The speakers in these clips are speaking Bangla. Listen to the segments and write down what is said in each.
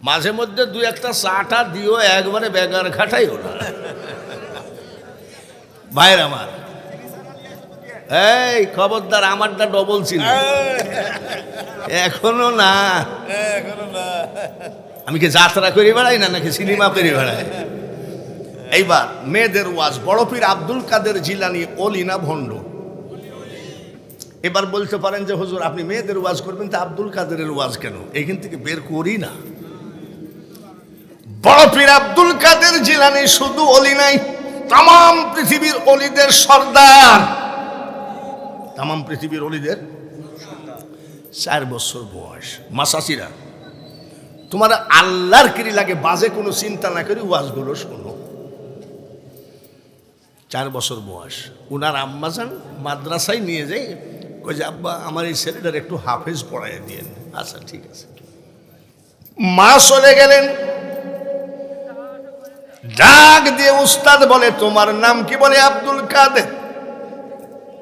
মাঝে মধ্যে দুই একটা চাটা দিও, একবারে বেগার খাটাইও না ভাইয়ের আমার। এই খবরদার, আমারটা ডবল ছিল, এখনো না। আমি কি যাত্রা করে বেড়াই না, নাকি সিনেমা করে বেড়াই? এইবার মেয়েদের ওয়াজ, বড় পীর আব্দুল কাদের জিলানী ওলি না ভণ্ড? এবার বলতে পারেন যে হুজুর আপনি মেয়েদের ওয়াজ করবেন, তা আব্দুল কাদেরের ওয়াজ কেন? এইখান থেকে বের করি না। বড় পীর আব্দুল কাদের জিলানী শুধু ওলি নাই, তাম পৃথিবীর অলিদের সর্দার। তাম পৃথিবীর অলিদের 4 বছর বয়স। মাসাসিরা, তোমার আল্লাহর কিরি লাগে, বাজে কোনো চিন্তা না করি ওয়াজগুলো শোনো। 4 বছর বয়স। উনার আম্মা যান মাদ্রাসায় নিয়ে যাই, কই যে আব্বা আমার এই ছেলেটার একটু হাফেজ পড়াইয়া দিয়েন। আচ্ছা ঠিক আছে। মা চলে গেলেন, ডাক দিয়ে উস্তাদ বলে তোমার নাম কি? বলে আব্দুল কাদের।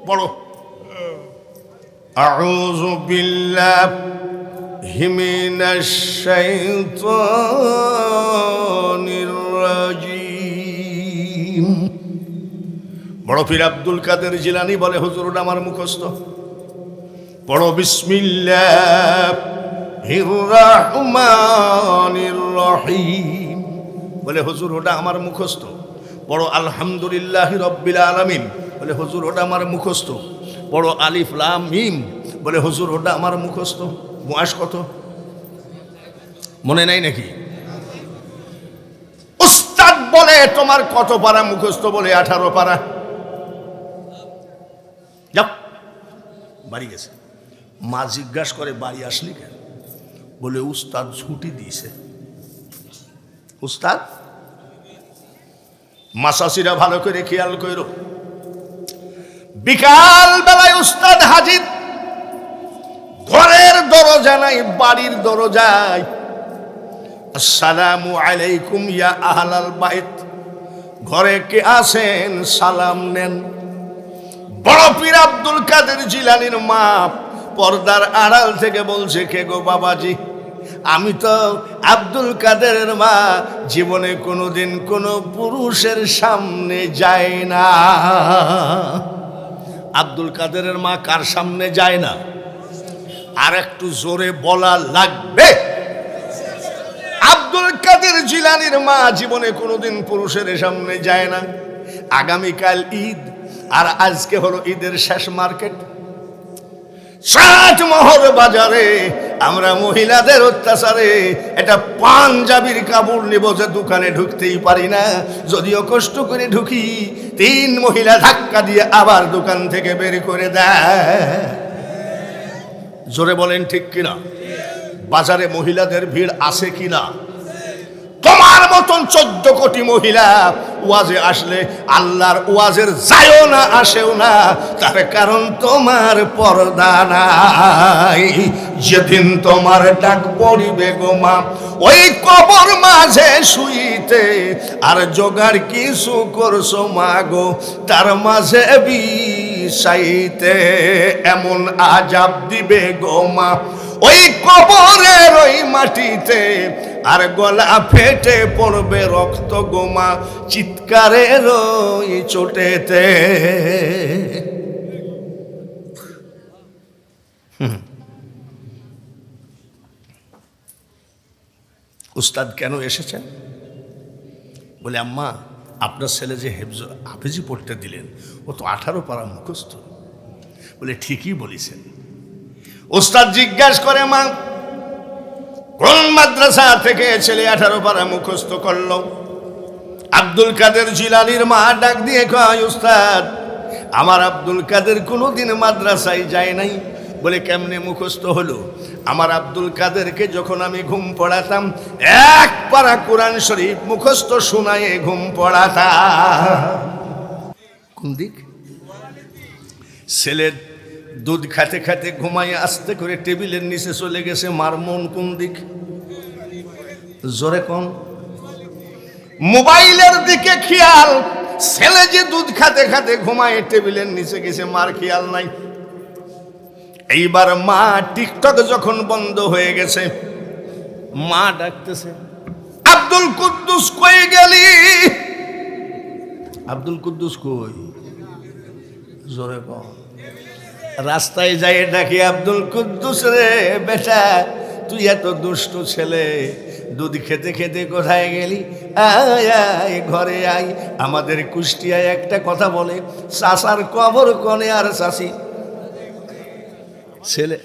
বড় আউযু বিল্লাহি মিনাশ শাইতানির রাজিম। বড় পীর আব্দুল কাদের জিলানী বলে হুজুর ওটা আমার মুখস্থ। পড়ো বিসমিল্লাহির রহমানির রহিম। বলে হুজুর ওটা আমার মুখস্থ। পড়ো আলহামদুলিল্লাহি রাব্বিল আলামিন। বলে হুজুর ওটা আমার মুখস্থ। পড়ো আলিফ লাম মিম। বলে হুজুর ওটা আমার মুখস্থ। বয়স কত মনে নাই নাকি? উস্তাদ বলে তোমার কত পারা মুখস্থ? বলে 18 পারা। যাও, বাড়ি গেছে। মা জিজ্ঞাসা করে বাড়ি আসলি কেন? বলে উস্তাদ ছুটি দিয়েছে। উস্তাদ, মাসাসিরা ভালো করে খেয়াল করো, বিকাল বেলায় উস্তাদ হাজির। ঘরের দরজা নাই, বাড়ির দরজায়। আসসালামু আলাইকুম ইয়া আহলাল বাইত। ঘরে কে আছেন? সালাম নেন। বড় পীর আব্দুল কাদের জিলানীর মা পর্দার আড়াল থেকে বলছে, কে গো বাবাজি? আমি তো আব্দুল কাদেরের মা, জীবনে কোনোদিন কোনো পুরুষের সামনে যায় না। আব্দুল কাদেরের মা কার সামনে যায় না? আর একটু জোরে বলা লাগবে। আব্দুল কাদের জিলানীর মা জীবনে কোনোদিন পুরুষের সামনে যায় না। আগামীকাল ঈদ, আর আজকে হলো ঈদের শেষ মার্কেট। 7 মোহর বাজারে আমরা মহিলাদের অত্যাচারে এটা পাঞ্জাবির কাপড় নিব যে দোকানে ঢুকতেই পারি না। যদিও কষ্ট করে ঢুকি, 3 মহিলা ধাক্কা দিয়ে আবার দোকান থেকে বের করে দেয়। জোরে বলেন ঠিক কিনা? বাজারে মহিলাদের ভিড় আছে কিনা? তোমার মতন 14 কোটি মহিলা ওয়াজে আসলে আল্লাহর ওয়াজের যায়ও না, আসেও না। তার কারণ তোমার পর্দা নাই। যেদিন তোমার ডাক পড়িবে গো মা ওই কবর মাঝে শুইতে, আর জোগাড় কিছু করছো মা গো তার মাঝে বিষাইতে। এমন আজাব দিবে গো মা ওই কবরের ওই মাটিতে, আর গলা ফেটে পড়বে রক্ত গোমা চিৎকারের ওই চোটেতে। উস্তাদ কেন এসেছেন? বলে আম্মা আপনার ছেলে যে হাফেজি পড়তে দিলেন ও তো 18 পারা মুখস্থ। বলে ঠিকই বলেছেন। উস্তাদ জিজ্ঞাসা করে মা কোন মাদ্রাসা থেকে ছেলে 18 পারা মুখস্থ করলো? আব্দুল কাদের জিলানীর মা ডাক দিয়ে কয়, উস্তাদ আমার আব্দুল কাদের কোনোদিন মাদ্রাসায় যায় নাই। বলে কেমনে মুখস্থ হলো? আমার আব্দুল কাদেরকে যখন আমি ঘুম পড়াতাম 1 পারা কোরআন শরীফ মুখস্থ শোনায়ে ঘুম পড়াতাম। কোন দিক? ছেলের দুধ খাতে খাতে ঘুমায় আস্তে করে টেবিলের নিচে চলে গেছে। মার মন কোন দিক? জোরে কোন? মোবাইলের দিকে খেয়াল। ছেলে যে দুধ খাতে খাতে ঘুমায় টেবিলের নিচে গেছে, মার খেয়াল নাই। এইবার মা টিকটক যখন বন্ধ হয়ে গেছে, মা ডাকতেছে, আব্দুল কুদ্দুস কই গেলি? আব্দুল কুদ্দুস কই? জোরে কর। রাস্তায় যাই ডাকি, আব্দুল কুদ্দুস রে বেটা, তুই এত দুষ্ট ছেলে, দুধ খেতে খেতে কোথায় গেলি? আয় আয় ঘরে আয়। আমাদের কুষ্টিয়ায় একটা কথা বলে, চাষার কবর কনে আর চাষি ছেলে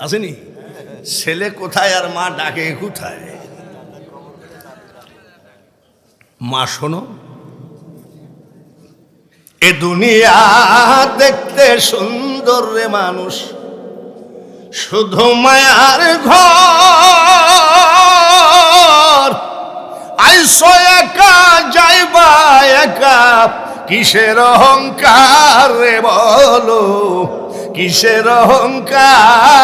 আসেনি, ছেলে কোথায় আর মা ডাকে কোথায়? মা শোনো, এ দুনিয়া দেখতে সুন্দর রে মানুষ, শুধু মায়ার ঘর। আইসো একা যাইবা একা, কিসের অহংকার রে বলো, কিসের অহংকার?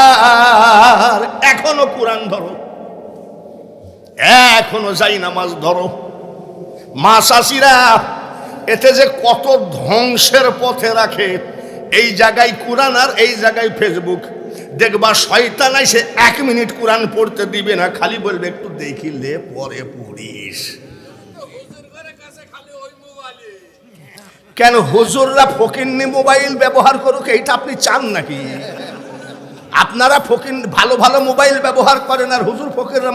এখনো কোরআন ধরো, এখনো যাই নামাজ ধরো। মা চাষিরা এতে যে কত ধ্বংসের পথে রাখে। এই জায়গায় কোরআন আর এই জায়গায় ফেসবুক। দেখবা শয়তান এসে 1 মিনিট কোরআন পড়তে দিবে না, খালি বলবে একটু দেখিলে পরে পড়িস। কেন হুজুররা ফকিন্নি মোবাইল ব্যবহার করুক, এইটা আপনি চান নাকি? আপনারা ভালো ভালো মোবাইল ব্যবহার করেন, আর হুজুর ফকিররা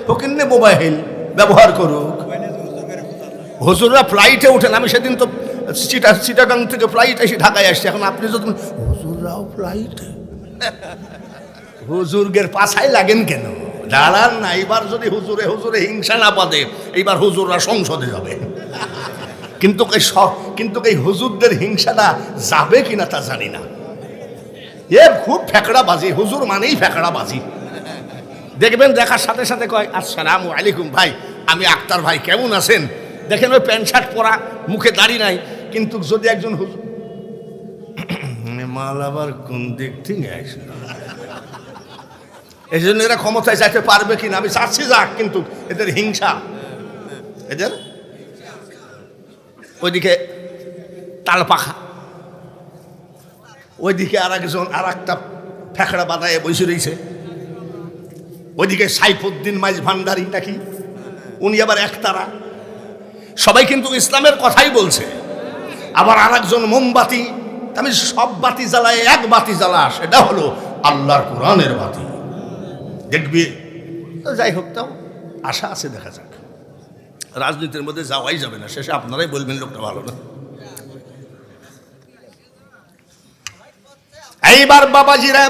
ফকিন্নি মোবাইল ব্যবহার করুক। হুজুররা ফ্লাইটে ওঠেন, আমি সেদিন তো চিটাগাং থেকে ফ্লাইট এসে ঢাকায় আসছি। এখন আপনি যদি হুজুররাও ফ্লাইটে, হুজুরগের পাছায় লাগেন কেন? দাঁড়ান না, এইবার যদি হুজুরে হিংসা না পাবে, এইবার হুজুররা সংসদে যাবে। কিন্তু এই হুজুরদের হিংসাটা যাবে কিনা তা জানি না। এ খুব ফেকড়াবাজি, হুজুর মানেই ফেকড়াবাজি। দেখবেন দেখার সাথে সাথে কয় আসসালামু আলাইকুম ভাই, আমি আক্তার ভাই, কেমন আছেন? দেখেন ওই প্যান্ট শার্ট পরা, মুখে দাড়ি নাই, কিন্তু যদি একজন হুজুর মাল আবার কোন দিক থেকে আসে, এই জন্য এরা ক্ষমতায় যাইতে পারবে কিনা আমি চাচ্ছি যাক, কিন্তু এদের হিংসা, এদের ওইদিকে তাল পাখা, ওইদিকে আর একটা ফেকড়া বাদায় বসে রয়েছে, ওইদিকে সাইফুদ্দিন মাইজ ভান্ডারি নাকি, উনি আবার একতারা। সবাই কিন্তু ইসলামের কথাই বলছে। আবার আর একজন মোমবাতি, আমি সব বাতি জ্বালায় এক বাতি জ্বালা, সেটা হলো আল্লাহর কোরআনের বাতি। দেখবি, যাই হোক, তাও আশা আছে, দেখা যাক। রাজনীতির মধ্যে যাওয়াই যাবে না, শেষে আপনারাই বলবেন লোকটা ভালো না। এইবার বাবাজিরা,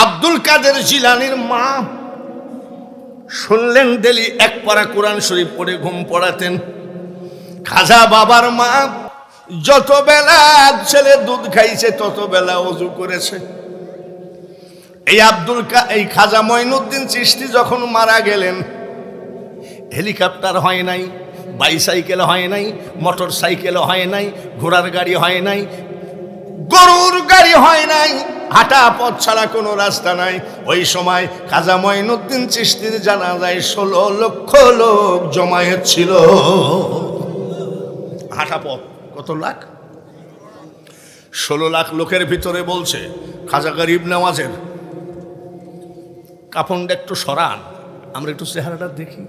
আব্দুল কাদের জিলানীর মা শুনলেন ডেলি 1 পারা কোরআন শরীফ পড়ে ঘুম পড়াতেন। খাজা বাবার মা যত বেলা ছেলে দুধ খাইছে তত বেলা ওযু করেছে। এই খাজা মঈনুদ্দিন চিশতি যখন মারা গেলেন, হেলিকপ্টার হয় নাই, বাইসাইকেল হয় নাই, মোটর সাইকেল হয় নাই, ঘোড়ার গাড়ি হয় নাই, গরুর গাড়ি হয় নাই, হাঁটা পথ ছাড়া কোনো রাস্তা নাই। ওই সময় খাজা মঈনুদ্দিন চিশতির জানাজায় 16 লক্ষ লোক জমায়েত ছিল। হাঁটা পথ কত লাখ? 16 লাখ লোকের ভিতরে বলছে খাজা গরিব নওয়াজের কাফনটা একটু সরান, আমরা একটু চেহারাটা দেখি।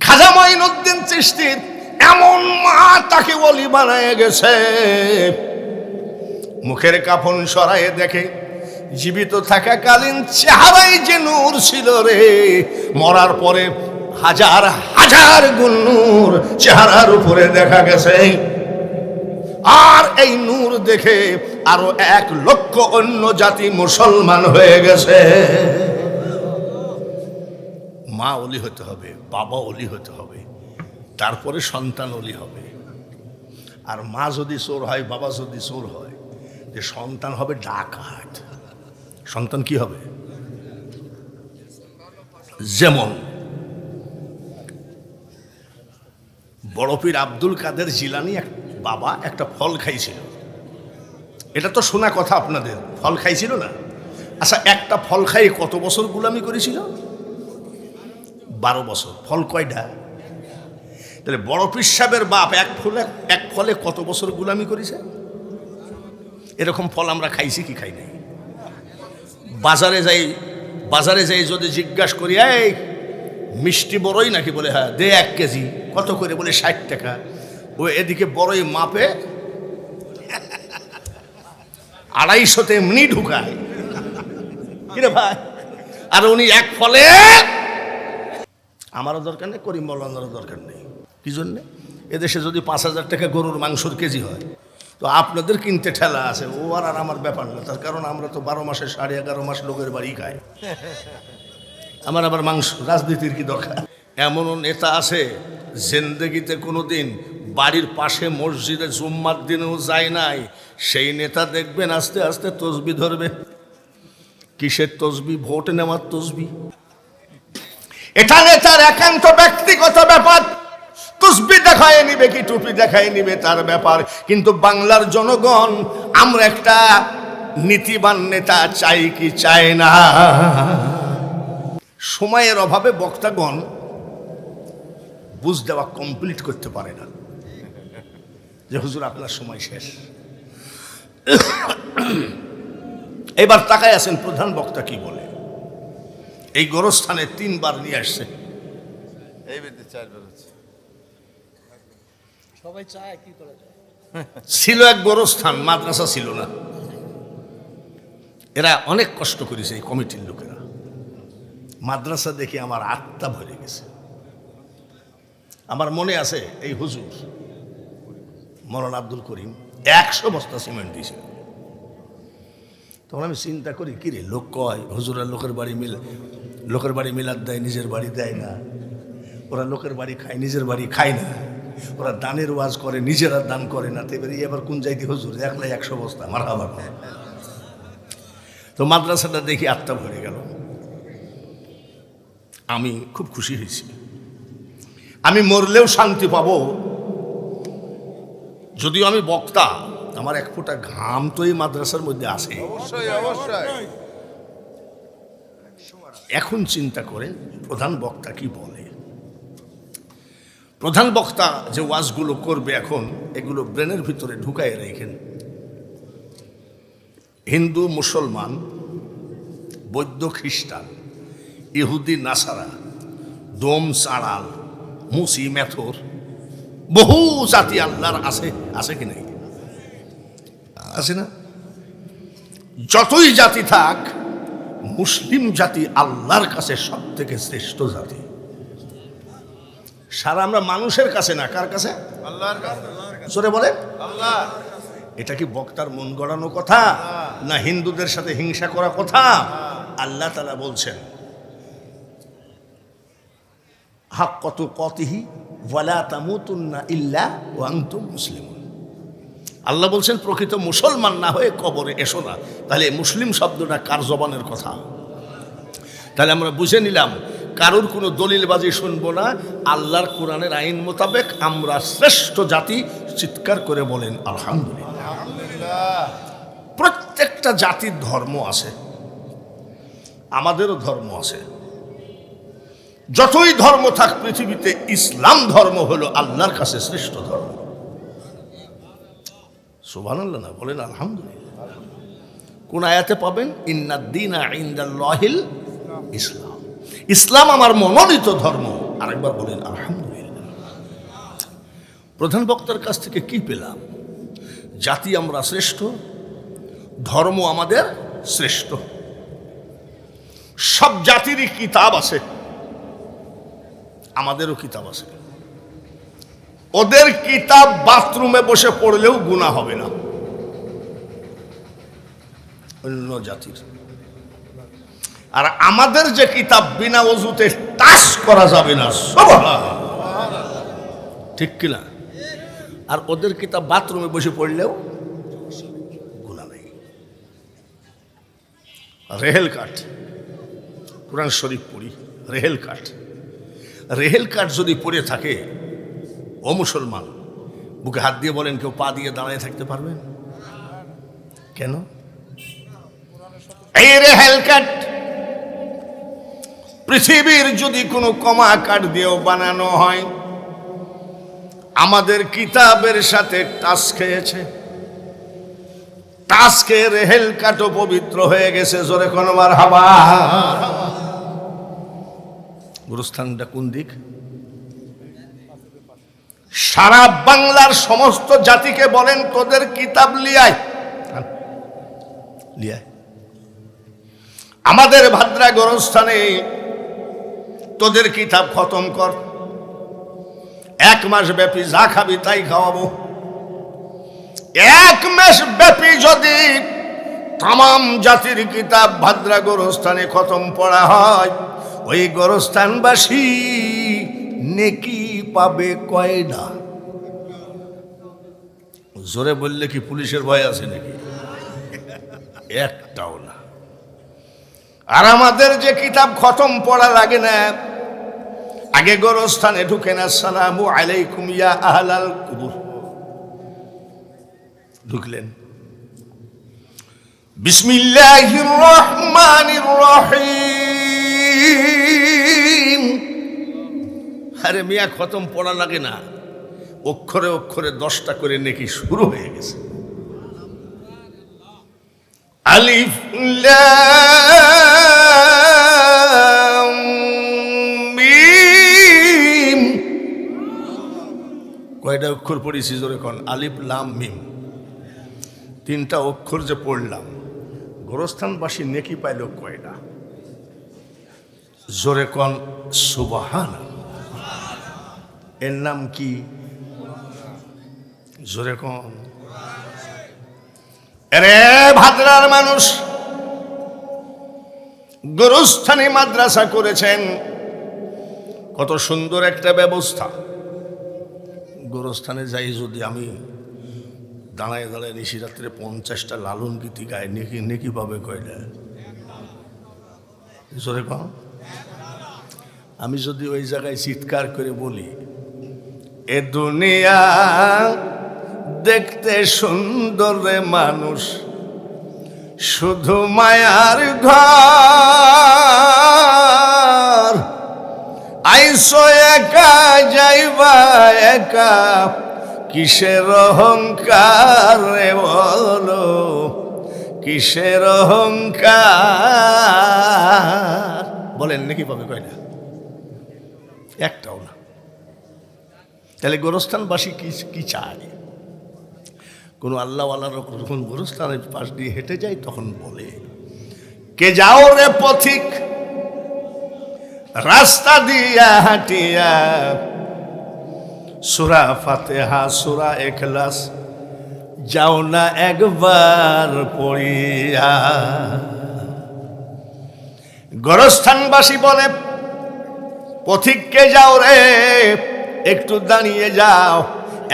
খাজা মঈনুদ্দিন চিশতির এমন মা তাকে ওলি বানায় গেছে, মুখের কাফন সরায়ে দেখে জীবিত থাকাকালীন চেহারায় যে নূর ছিল রে, মরার পরে হাজার হাজার গুণ নূর চেহারার উপরে দেখা গেছে। আর এই নূর দেখে আরো 1 লক্ষ অন্য জাতি মুসলমান হয়ে গেছে। মা ওলি হতে হবে, বাবা ওলি হতে হবে, তারপরে সন্তান ওলি হবে। আর মা যদি চোর হয়, বাবা যদি চোর হয়, যে সন্তান হবে ডাকাত। সন্তান কি হবে? যেমন বড় পীর আব্দুল কাদের জিলানী বাবা একটা ফল খাইছিল, এটা তো শোনা কথা আপনাদের, ফল খাইছিল না? আচ্ছা, একটা ফল খাই কত বছর গোলামি করেছিল? 12 বছর। ফল কয়টা? তাহলে বড় পীর সাহেবের বাপ এক ফলে কত বছর গোলামি করেছে? এরকম ফল আমরা খাইছি কি খাই নাই? বাজারে যাই বাজারে যাই যদি জিজ্ঞাসা করি, এই মিষ্টি বড়ই নাকি, বলে হ্যাঁ, দে 1 কেজি, কত করে, বলে 60 টাকা। ও এদিকে বড়ই মাপে 250 এমনি ঢুকায়, কিরে ভাই, আর উনি এক ফলে। আমারও দরকার নেই, করিম মৌলানারও দরকার নেই। কি জন্যে? এদেশে যদি 5000 টাকা গরুর মাংসর কেজি হয়, তো আপনাদের কিনতে ঠেলা আছে, ও আর আমার ব্যাপার না। তার কারণ আমরা তো 12 মাসে 11.5 মাস লোকের বাড়ি খাই। আমার আবার মাংস, রাজনীতির কি দরকার? এমনও নেতা আছে জিন্দেগিতে কোনোদিন বাড়ির পাশে মসজিদে জুম্মার দিনেও যায় নাই, সেই নেতা দেখবেন আস্তে আস্তে তসবি ধরবে। কিসের তসবি? ভোট নেওয়ার তসবি। এটা নেতার একান্ত ব্যক্তিগত ব্যাপার। তসবি দেখায় নিবে কি টুপি দেখায় নিবে তার ব্যাপার। কিন্তু বাংলার জনগণ আমরা একটা নীতিবান নেতা চাই কি চাই না? সময়ের অভাবে বক্তাগণ বুঝ দেওয়া কমপ্লিট করতে পারে না যে হুজুর আপনার সময় শেষ। এবার তাকায় আছেন প্রধান বক্তা কি বলে। এই গোরস্থানে 3 বার নিয়ে আসছে, এই বেদে 4 বার হচ্ছে। সবাই চায়, কি করা যায়? ছিল এক গোরস্থান, মাদ্রাসা ছিল না। এরা অনেক কষ্ট করেছে এই কমিটির লোকেরা। মাদ্রাসা দেখে আমার আত্মা ভরে গেছে। আমার মনে আছে এই হুজুর মৌলানা আব্দুল করিম 100 বস্তা সিমেন্ট দিয়েছিল। তখন আমি চিন্তা করি, কিরে, লোক কয় হুজুরা লোকের বাড়ি মিলাদ দেয়, নিজের বাড়ি দেয় না। ওরা লোকের বাড়ি খায়, নিজের বাড়ি খায় না। ওরা দানের ওয়াজ করে, নিজেরা দান করে না। তো এবার কোন যাইতে হুজুর একলাই 100 বস্তা মারহাবা। তো মাদ্রাসাটা দেখি আত্মা ভরে গেল। আমি খুব খুশি হয়েছি। আমি মরলেও শান্তি পাবো। যদিও আমি বক্তা, আমার 1 ফোঁটা ঘাম তো এই মাদ্রাসার মধ্যে আছে। অবশ্যই অবশ্যই। এখন চিন্তা করেন প্রধান বক্তা কি বলে। প্রধান বক্তা যে ওয়াজগুলো করবে এখন, এগুলো ব্রেনের ভিতরে ঢুকায় রেখেন। হিন্দু, মুসলমান, বৌদ্ধ, খ্রিস্টান, ইহুদি, নাসারা, দোম, চাড়াল, মুসি, মেথর, বহু জাতি আল্লাহর আছে। আছে কি নাই? আছে না? যতই জাতি থাক, মুসলিম জাতি আল্লাহর কাছে সব থেকে শ্রেষ্ঠ জাতি। সারা আমরা মানুষের কাছে না, কার কাছে? আল্লাহর কাছে। জোরে বলে আল্লাহ। এটা কি বক্তার মন গড়ানো কথা, না হিন্দুদের সাথে হিংসা করা কথা? আল্লাহ তাআলা বলছেন, হাক্কাতু কাতিহি ওয়ালা তামুতুন্না ইল্লা ওয়া আনতুম মুসলিমুন। আল্লাহ বলছেন প্রকৃত মুসলমান না হয়ে কবরে এসো না। তাহলে মুসলিম শব্দটা কার জবানের কথা? তাহলে আমরা বুঝে নিলাম, কারোর কোনো দলিলবাজি শুনবো না। আল্লাহর কোরআনের আইন মোতাবেক আমরা শ্রেষ্ঠ জাতি। চিৎকার করে বলেন আলহামদুলিল্লাহ। আলহামদুলিল্লাহ। প্রত্যেকটা জাতির ধর্ম আছে, আমাদেরও ধর্ম আছে। যতই ধর্ম থাক পৃথিবীতে, ইসলাম ধর্ম হলো আল্লাহর কাছে শ্রেষ্ঠ ধর্ম। সুবহানাল্লাহ না, বলেন আলহামদুলিল্লাহ। কোন আয়াতে পাবেন? ইন্নাদ-দীনা ইনদাল্লাহিল ইসলাম। ইসলাম আমার মনোনীত ধর্ম। আরেকবার বলেন আলহামদুলিল্লাহ। প্রধান বক্তার কাছ থেকে কি পেলাম? জাতি আমরা শ্রেষ্ঠ, ধর্ম আমাদের শ্রেষ্ঠ। সব জাতিরই কিতাব আছে, আমাদেরও কিতাব আছে। ওদের কিতাব বাথরুমে বসে পড়লেও গুনাহ হবে না, অন্য জাতির। আর আমাদের যে কিতাব বিনা ওযুতে টাচ করা যাবে না, সুবহানাল্লাহ, ঠিক কিনা? আর ওদের কিতাব বাথরুমে বসে পড়লেও গুনাহ নেই। রেহেল কাঠ, কোরআন শরীফ পড়ি, রেহেল কাঠ। রেহেল কাঠ যদি পড়ে থাকে, ও মুসলমান, বুকে হাত দিয়ে বলেন, কেউ পা দিয়ে দাঁড়ায় থাকতে পারবেন? কেন? এই রেহেল কাঠ পৃথিবীর যদি কোনো কমা কাঠ দিয়েও বানানো হয়, আমাদের কিতাবের সাথে টাচ খেয়েছে। আজকের হেলকাটো পবিত্র হয়ে গেছে, জোরে কোন মারহাবা। গুরুস্থানটা কোন দিক? সারা বাংলার সমস্ত জাতিকে বলেন তোদের কিতাব লিয়ায়, আমাদের ভাদ্রা গোরস্থানে তোদের কিতাব খতম কর। 1 মাস ব্যাপী যা খাবি তাই খাওয়াবো। 1 মাস ব্যাপী যদি তাম জাতির কিতাব ভাদ্রা গোরস্থানে খতম পড়া হয়, ওই গোরস্থানবাসী নেকি পাবে কয়টা? জোরে বললে কি পুলিশের ভয় আছে নাকি? একটাও না। আর আমাদের যে কিতাব খতম পড়া লাগে না, আগে গোরস্থানে ঢুকেন আসসালামু আলাইকুম ইয়া আহলাল কুবুর, ঢুকলেন বিসমিল্লাহির রহমানির রহিম। আরে মিয়া খতম পড়া লাগে না, অক্ষরে অক্ষরে 10টা করে নেকি শুরু হয়ে গেছে। আলিফ লাম মিম। কয়টা অক্ষর পড়েছি জোরে কোন? আলিফ লাম মিম। 3টা অক্ষর যে পড়লাম, গোরস্থানবাসী নেকি পাইল কয়টা? জোরে কোন সুবহানাল্লাহ। এর নাম কি? জোরে কোন। রে ভাদ্রার মানুষ গোরস্থানে মাদ্রাসা করেছেন, কত সুন্দর একটা ব্যবস্থা। গোরস্থানে যাই যদি আমি দাঁড়ায় দাঁড়ায় নিশিরাত্রে 50টা লালন গীতি গায়, নেকি নেকি পাবে কয়টা? জোরে কম। আমি যদি ওই জায়গায় চিৎকার করে বলি, এ দুনিয়া দেখতে সুন্দর রে মানুষ, শুধু মায়ার ঘর, আইসো একা যাইবা একা, কিসের অহংকার রে বলো, কিসের অহংকার? বলেন নাকি পাবে কয়টা? একটাও না। তাহলে গোরস্থানবাসী কি চায়? কোন আল্লাহওয়ালার যখন গোরস্থানের পাশ দিয়ে হেঁটে যায় তখন বলে, কে যাও রে পথিক রাস্তা দিয়া হাঁটিয়া, সূরা ফাতিহা সূরা ইখলাস যাও না একবার পড়িয়া। গোরস্থানবাসী বলে, পথিককে যাও রে, একটু দাঁড়িয়ে যাও,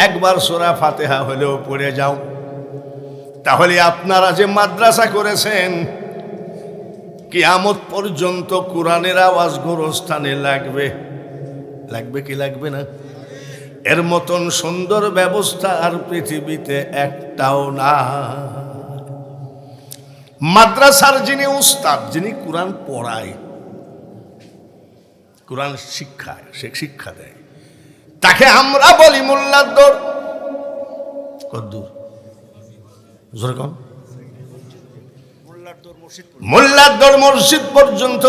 একবার সূরা ফাতিহা হলেও পড়ে যাও। তাহলে আপনারা যে মাদ্রাসা করেছেন, কিয়ামত পর্যন্ত কোরআনের আওয়াজ গোরস্থানে লাগবে। লাগবে কি লাগবে না? এর মতন সুন্দর ব্যবস্থা আর পৃথিবীতে একটাও না। মাদ্রাসার যিনি উস্তাদ, যিনি কোরআন পড়ায়, কোরআন শিক্ষায়, সে শিক্ষা দেয়, তাকে আমরা বলি মোল্লার দৌড়। কদ্দূর? জোরে কম। মোল্লার দৌড় মসজিদ পর্যন্ত।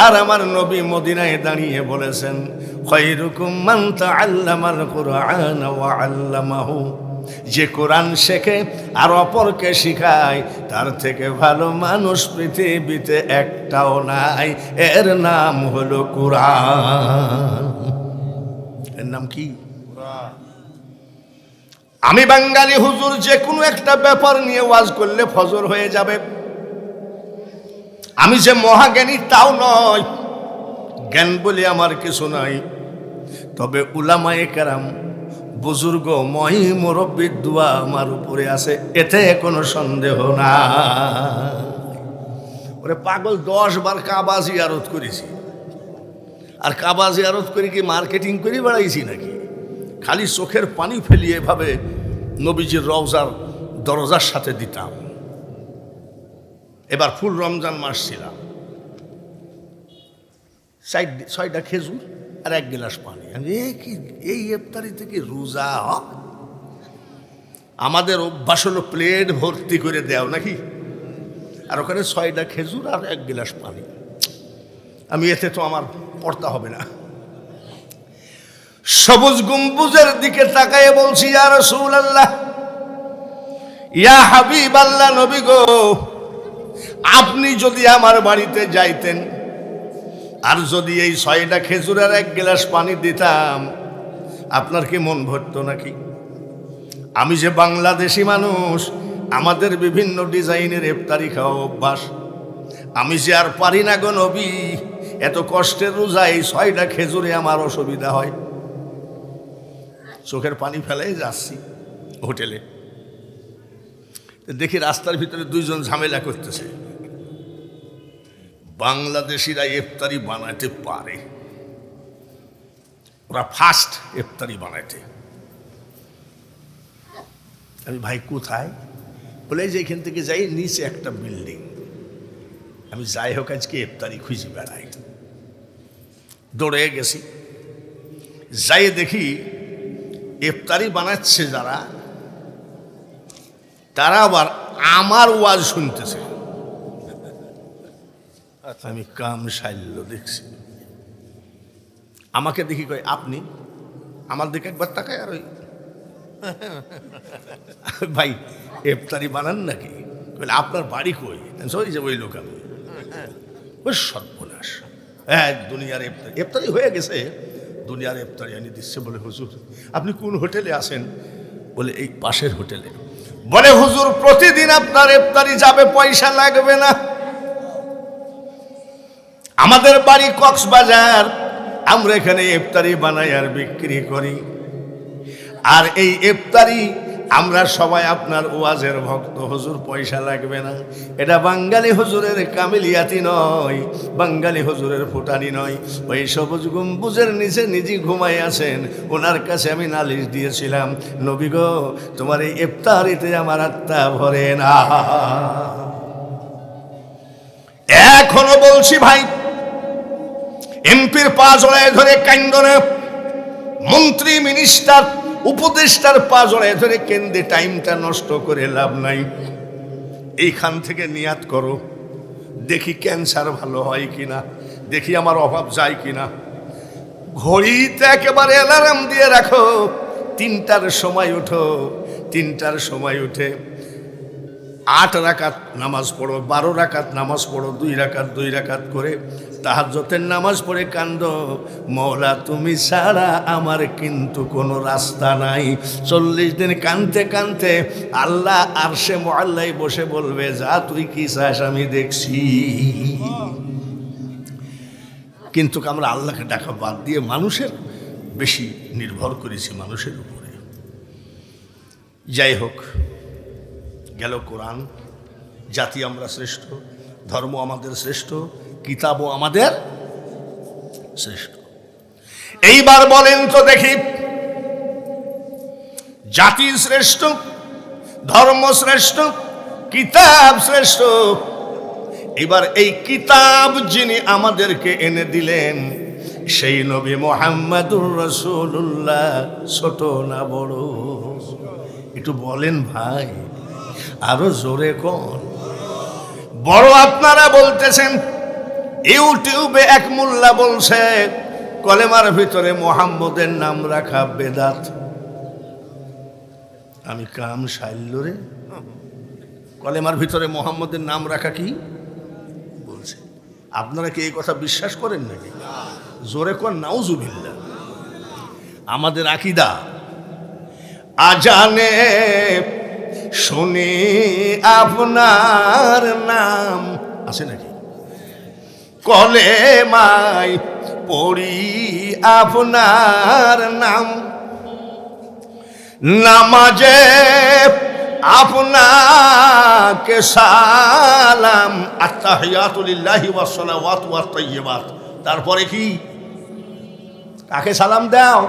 আর আমার নবী মদিনায় দাঁড়িয়ে বলেছেন, খায়রুকুম মান তাআল্লামাল কুরআন ওয়া আল্লামাহু, যে কোরআন শেখে আর অপরকে শিখায়, তার থেকে ভালো মানুষ পৃথিবীতে একটাও নাই। এর নাম হলো কোরআন। এর নাম কি? আমি বাঙালি হুজুর, যে কোনো একটা ব্যাপার নিয়ে ওয়াজ করলে ফজর হয়ে যাবে। আমি যে মহাজ্ঞানী তাও নয়, জ্ঞান বলে আমার কিছু নাই। তবে উলামায়ে কেরাম, বুজুর্গ মহি মুরব্বির দোয়া আমার উপরে আছে, এতে কোনো সন্দেহ না। ওরে পাগল, 10 বার কাবা জিয়ারত করেছি। আর কাবা জিয়ারত করে কি মার্কেটিং করে বেড়াইছি নাকি? খালি চোখের পানি ফেলিয়ে এভাবে নবীজির রওজার দরজার সাথে দিতাম। এবার ফুল রমজান মাস ছিলাম, 6টা খেজুর আর 1 গ্লাস পানি। এই ইফতারি থেকে রোজা? আমাদের অভ্যাস হলো প্লেট ভর্তি করে দেও নাকি, আর ওখানে 6টা খেজুর আর 1 গ্লাস পানি। আমি এতে তো আমার পড়তে হবে না। সবুজ গম্বুজের দিকে তাকায় বলছি, ইয়া রাসূলুল্লাহ, ইয়া হাবিবাল্লাহ, নবী গো, আপনি যদি আমার বাড়িতে যাইতেন আর যদি এই 6টা খেজুর আর 1 গ্লাস পানি দিতাম, আপনার কি মন ভরতো নাকি? আমি যে বাংলাদেশি মানুষ, আমাদের বিভিন্ন ডিজাইনের ইফতারি খাওয়া অভ্যাস। আমি যে আর পারি না গো নবী, এত কষ্টের রোজায় 6টা খেজুরে আমার অসুবিধা হয়। চোখের পানি ফেলাই যাচ্ছি হোটেলে, দেখি রাস্তার ভিতরে 2 জন ঝামেলা করতেছে। বাংলাদেশিরা ইফতারি বানাতে পারে, ওরা ফার্স্ট ইফতারি বানাইতে। আমি ভাই কোথায়? বলে যে এখান থেকে যাই, নিচে একটা বিল্ডিং। আমি যাই হোক আজকে ইফতারি খুঁজে বেড়াই। দৌড়ে গেছি, যাই দেখি ইফতারি বানাচ্ছে যারা, তারা আবার আমার ওয়াজ শুনতেছে। আমি কাম সাইল দেখছি, আমাকে দেখি কয় আপনি, আমার দিকে একবার তাকায় আর ওই ভাই ইফতারি বানান নাকি? বলে আপনার বাড়ি কই? ওই যে ওই লোক, আমি ওই সর্বনাশ। হ্যাঁ, দুনিয়ার ইফতারি হয়ে গেছে, দুনিয়ার ইফতারি এনে দিচ্ছে। বলে হুজুর আপনি কোন হোটেলে আসেন? বলে এই পাশের হোটেলে। বলে হুজুর প্রতিদিন আপনার ইফতারি যাবে, পয়সা লাগবে না। আমাদের বাড়ি কক্সবাজার, আমরা এখানে ইফতারি বানাই আর বিক্রি করি। আর এই ইফতারি আমরা সবাই আপনার ওয়াজের ভক্ত, হুজুর পয়সা লাগবে না। এটা বাঙালি হুজুরের কামিলিয়াতি নয়, বাঙালি হুজুরের ফুটানি নয়। ওই সবুজ গম্বুজের নিচে নিজে ঘুমাই আছেন, ওনার কাছে আমি নালিশ দিয়েছিলাম, নবী গো, তোমার এই ইফতারিতে আমার আত্মা ভরে না। এখনো বলছি ভাই, এমপির পা জড়ায় ধরে কান্দনে, মন্ত্রী মিনিস্টার উপদেষ্টার পা জড়ায় ধরে কেন্দ্রে টাইমটা নষ্ট করে লাভ নাই। এইখান থেকে নিয়াত করো, দেখি ক্যান্সার ভালো হয় কিনা, দেখি আমার অভাব যায় কিনা। ঘড়িতে একেবারে অ্যালার্ম দিয়ে রাখো, 3টার সময় উঠো, 3টার সময় উঠে 8 রাকাত নামাজ পড়ো, 12 রাকাত নামাজ পড়ো, 2 রাকাত করে তাহাজ্জুদের নামাজ পড়ে কান্দো, মওলা তুমি ছাড়া আমার কিন্তু কোনো রাস্তা নাই। 40 দিন কানতে কানতে আল্লাহ আরশে মুআল্লায় বসে বলবে, যা তুই কি চাস আমি দেখছি। কিন্তু আমরা আল্লাহকে ডাকা বাদ দিয়ে মানুষের বেশি নির্ভর করেছি, মানুষের উপরে। যাই হোক, গেল কোরআন। জাতি আমরা শ্রেষ্ঠ, ধর্ম আমাদের শ্রেষ্ঠ, কিতাবও আমাদের শ্রেষ্ঠ। এইবার বলেন তো দেখি, জাতি শ্রেষ্ঠ, ধর্ম শ্রেষ্ঠ, কিতাব শ্রেষ্ঠ। এবার এই কিতাব যিনি আমাদেরকে এনে দিলেন, সেই নবী মুহাম্মদুর রাসূলুল্লাহ, ছোট না বড়? একটু বলেন ভাই, আরো জোরে কোন? বড় আপনারা বলতেছেন। ইউটিউবে এক মোল্লা বলছে কলেমার ভিতরে মুহাম্মদের নাম রাখা বেদাত। আমি কাম সাইল রে, কলেমার ভিতরে মুহাম্মদের নাম রাখা কি বলছে? আপনারা কি এই কথা বিশ্বাস করেন নাকি? জোরে কোন নাউজুবিল্লাহ। আমাদের আকীদা, আজানে শুনি আপনার নাম, আছে নাকি? কলেমায় পড়ি আপনার নাম, নামাজে আপনাকে সালাম, আত্তাহিয়াতু লিল্লাহি ওয়াস সালাওয়াতু ওয়াত তাইয়্যিবাত। তারপরে কি? কাকে সালাম দাও?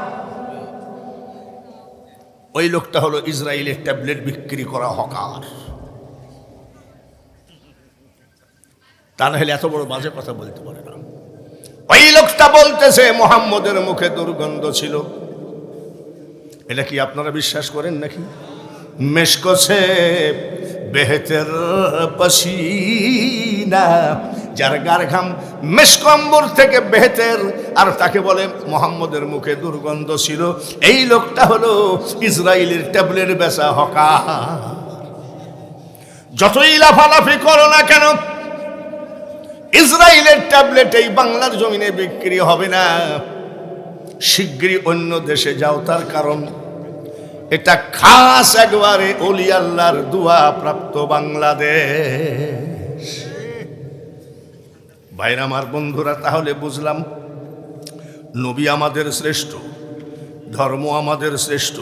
ওই লোকটা হলো ইসরায়েলের ট্যাবলেট বিক্রি করা হকার। তা না হলে এত বড় বাজে কথা বলতে পারে না। ওই লোকটা বলতেছে মুহাম্মদের মুখে দুর্গন্ধ ছিল। এটা কি আপনারা বিশ্বাস করেন নাকি? মেশকো সে বেহতর পসিনা, যার গার ঘাম মেশক অম্বর থেকে বেহতের, আর তাকে বলে মোহাম্মদের মুখে দুর্গন্ধ ছিল। এই লোকটা হলো ইসরায়েলের ট্যাবলেট বেচা হকার। যতই লাফালাফি করো না কেন, ইসরায়েলের ট্যাবলেট এই বাংলার জমিনে বিক্রি হবে না। শিগগিরই অন্য দেশে যাও, তার কারণ এটা খাস একবারে ওলি আল্লাহর দোয়া প্রাপ্ত বাংলাদেশ। ভাইরা আমার, বন্ধুরা, তাহলে বুঝলাম নবী আমাদের শ্রেষ্ঠ, ধর্ম আমাদের শ্রেষ্ঠ,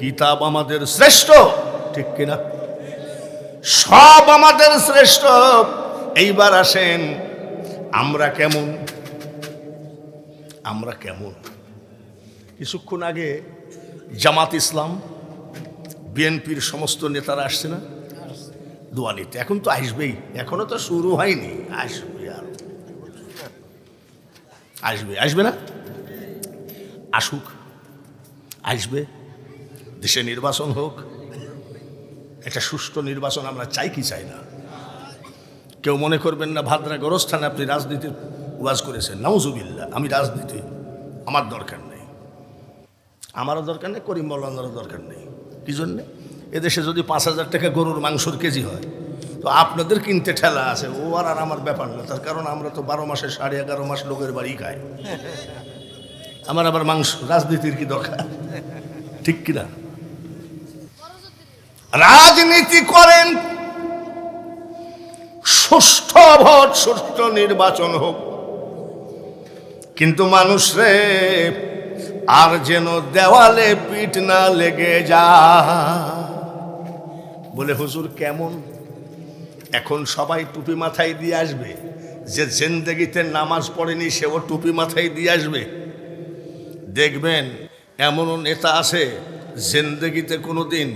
কিতাব আমাদের শ্রেষ্ঠ, ঠিক কিনা? সব আমাদের শ্রেষ্ঠ। এইবার আসেন আমরা কেমন? আমরা কেমন? কিছুক্ষণ আগে জামাত ইসলাম, বিএনপির সমস্ত নেতারা আসছে না দোয়া নিতে? এখন তো আসবেই, এখনো তো শুরু হয়নি, আসবে আর আসবে। আসবে না? আসুক, আসবে। দেশে নির্বাচন হোক, একটা সুষ্ঠু নির্বাচন আমরা চাই কি চাই না? কেউ মনে করবেন না ভাদ্রা গোরস্থানে আপনি রাজনীতির ওয়াজ করেছেন, নাউজুবিল্লাহ। আমি রাজনীতি আমার দরকার নেই, আমারও দরকার নেই, করিম মৌলানারও দরকার নেই। কি জন্যে? এদেশে যদি 5,000 টাকা গরুর মাংসর কেজি হয়, তো আপনাদের কিনতে ঠেলা আছে, ও আর আমার ব্যাপার না। তার কারণ আমরা তো 12 মাসে 11.5 মাস লোকের বাড়ি খাই। আমার আবার মাংস, রাজনীতির কি দরকার? ঠিক কিনা? রাজনীতি করেন, সুষ্ঠু ভোট, সুষ্ঠু নির্বাচন হোক, কিন্তু মানুষ রে আর যেন দেওয়ালে পিঠ না লেগে যা। বলে হুজুর কেমন? এখন সবাই টুপি মাথায় দিয়ে আসবে, যে জিন্দেগিতে নামাজ পড়েনি সেও টুপি মাথায় দিয়ে আসবে। দেখবেন এমনও নেতা আছে জিন্দেগিতে কোনোদিন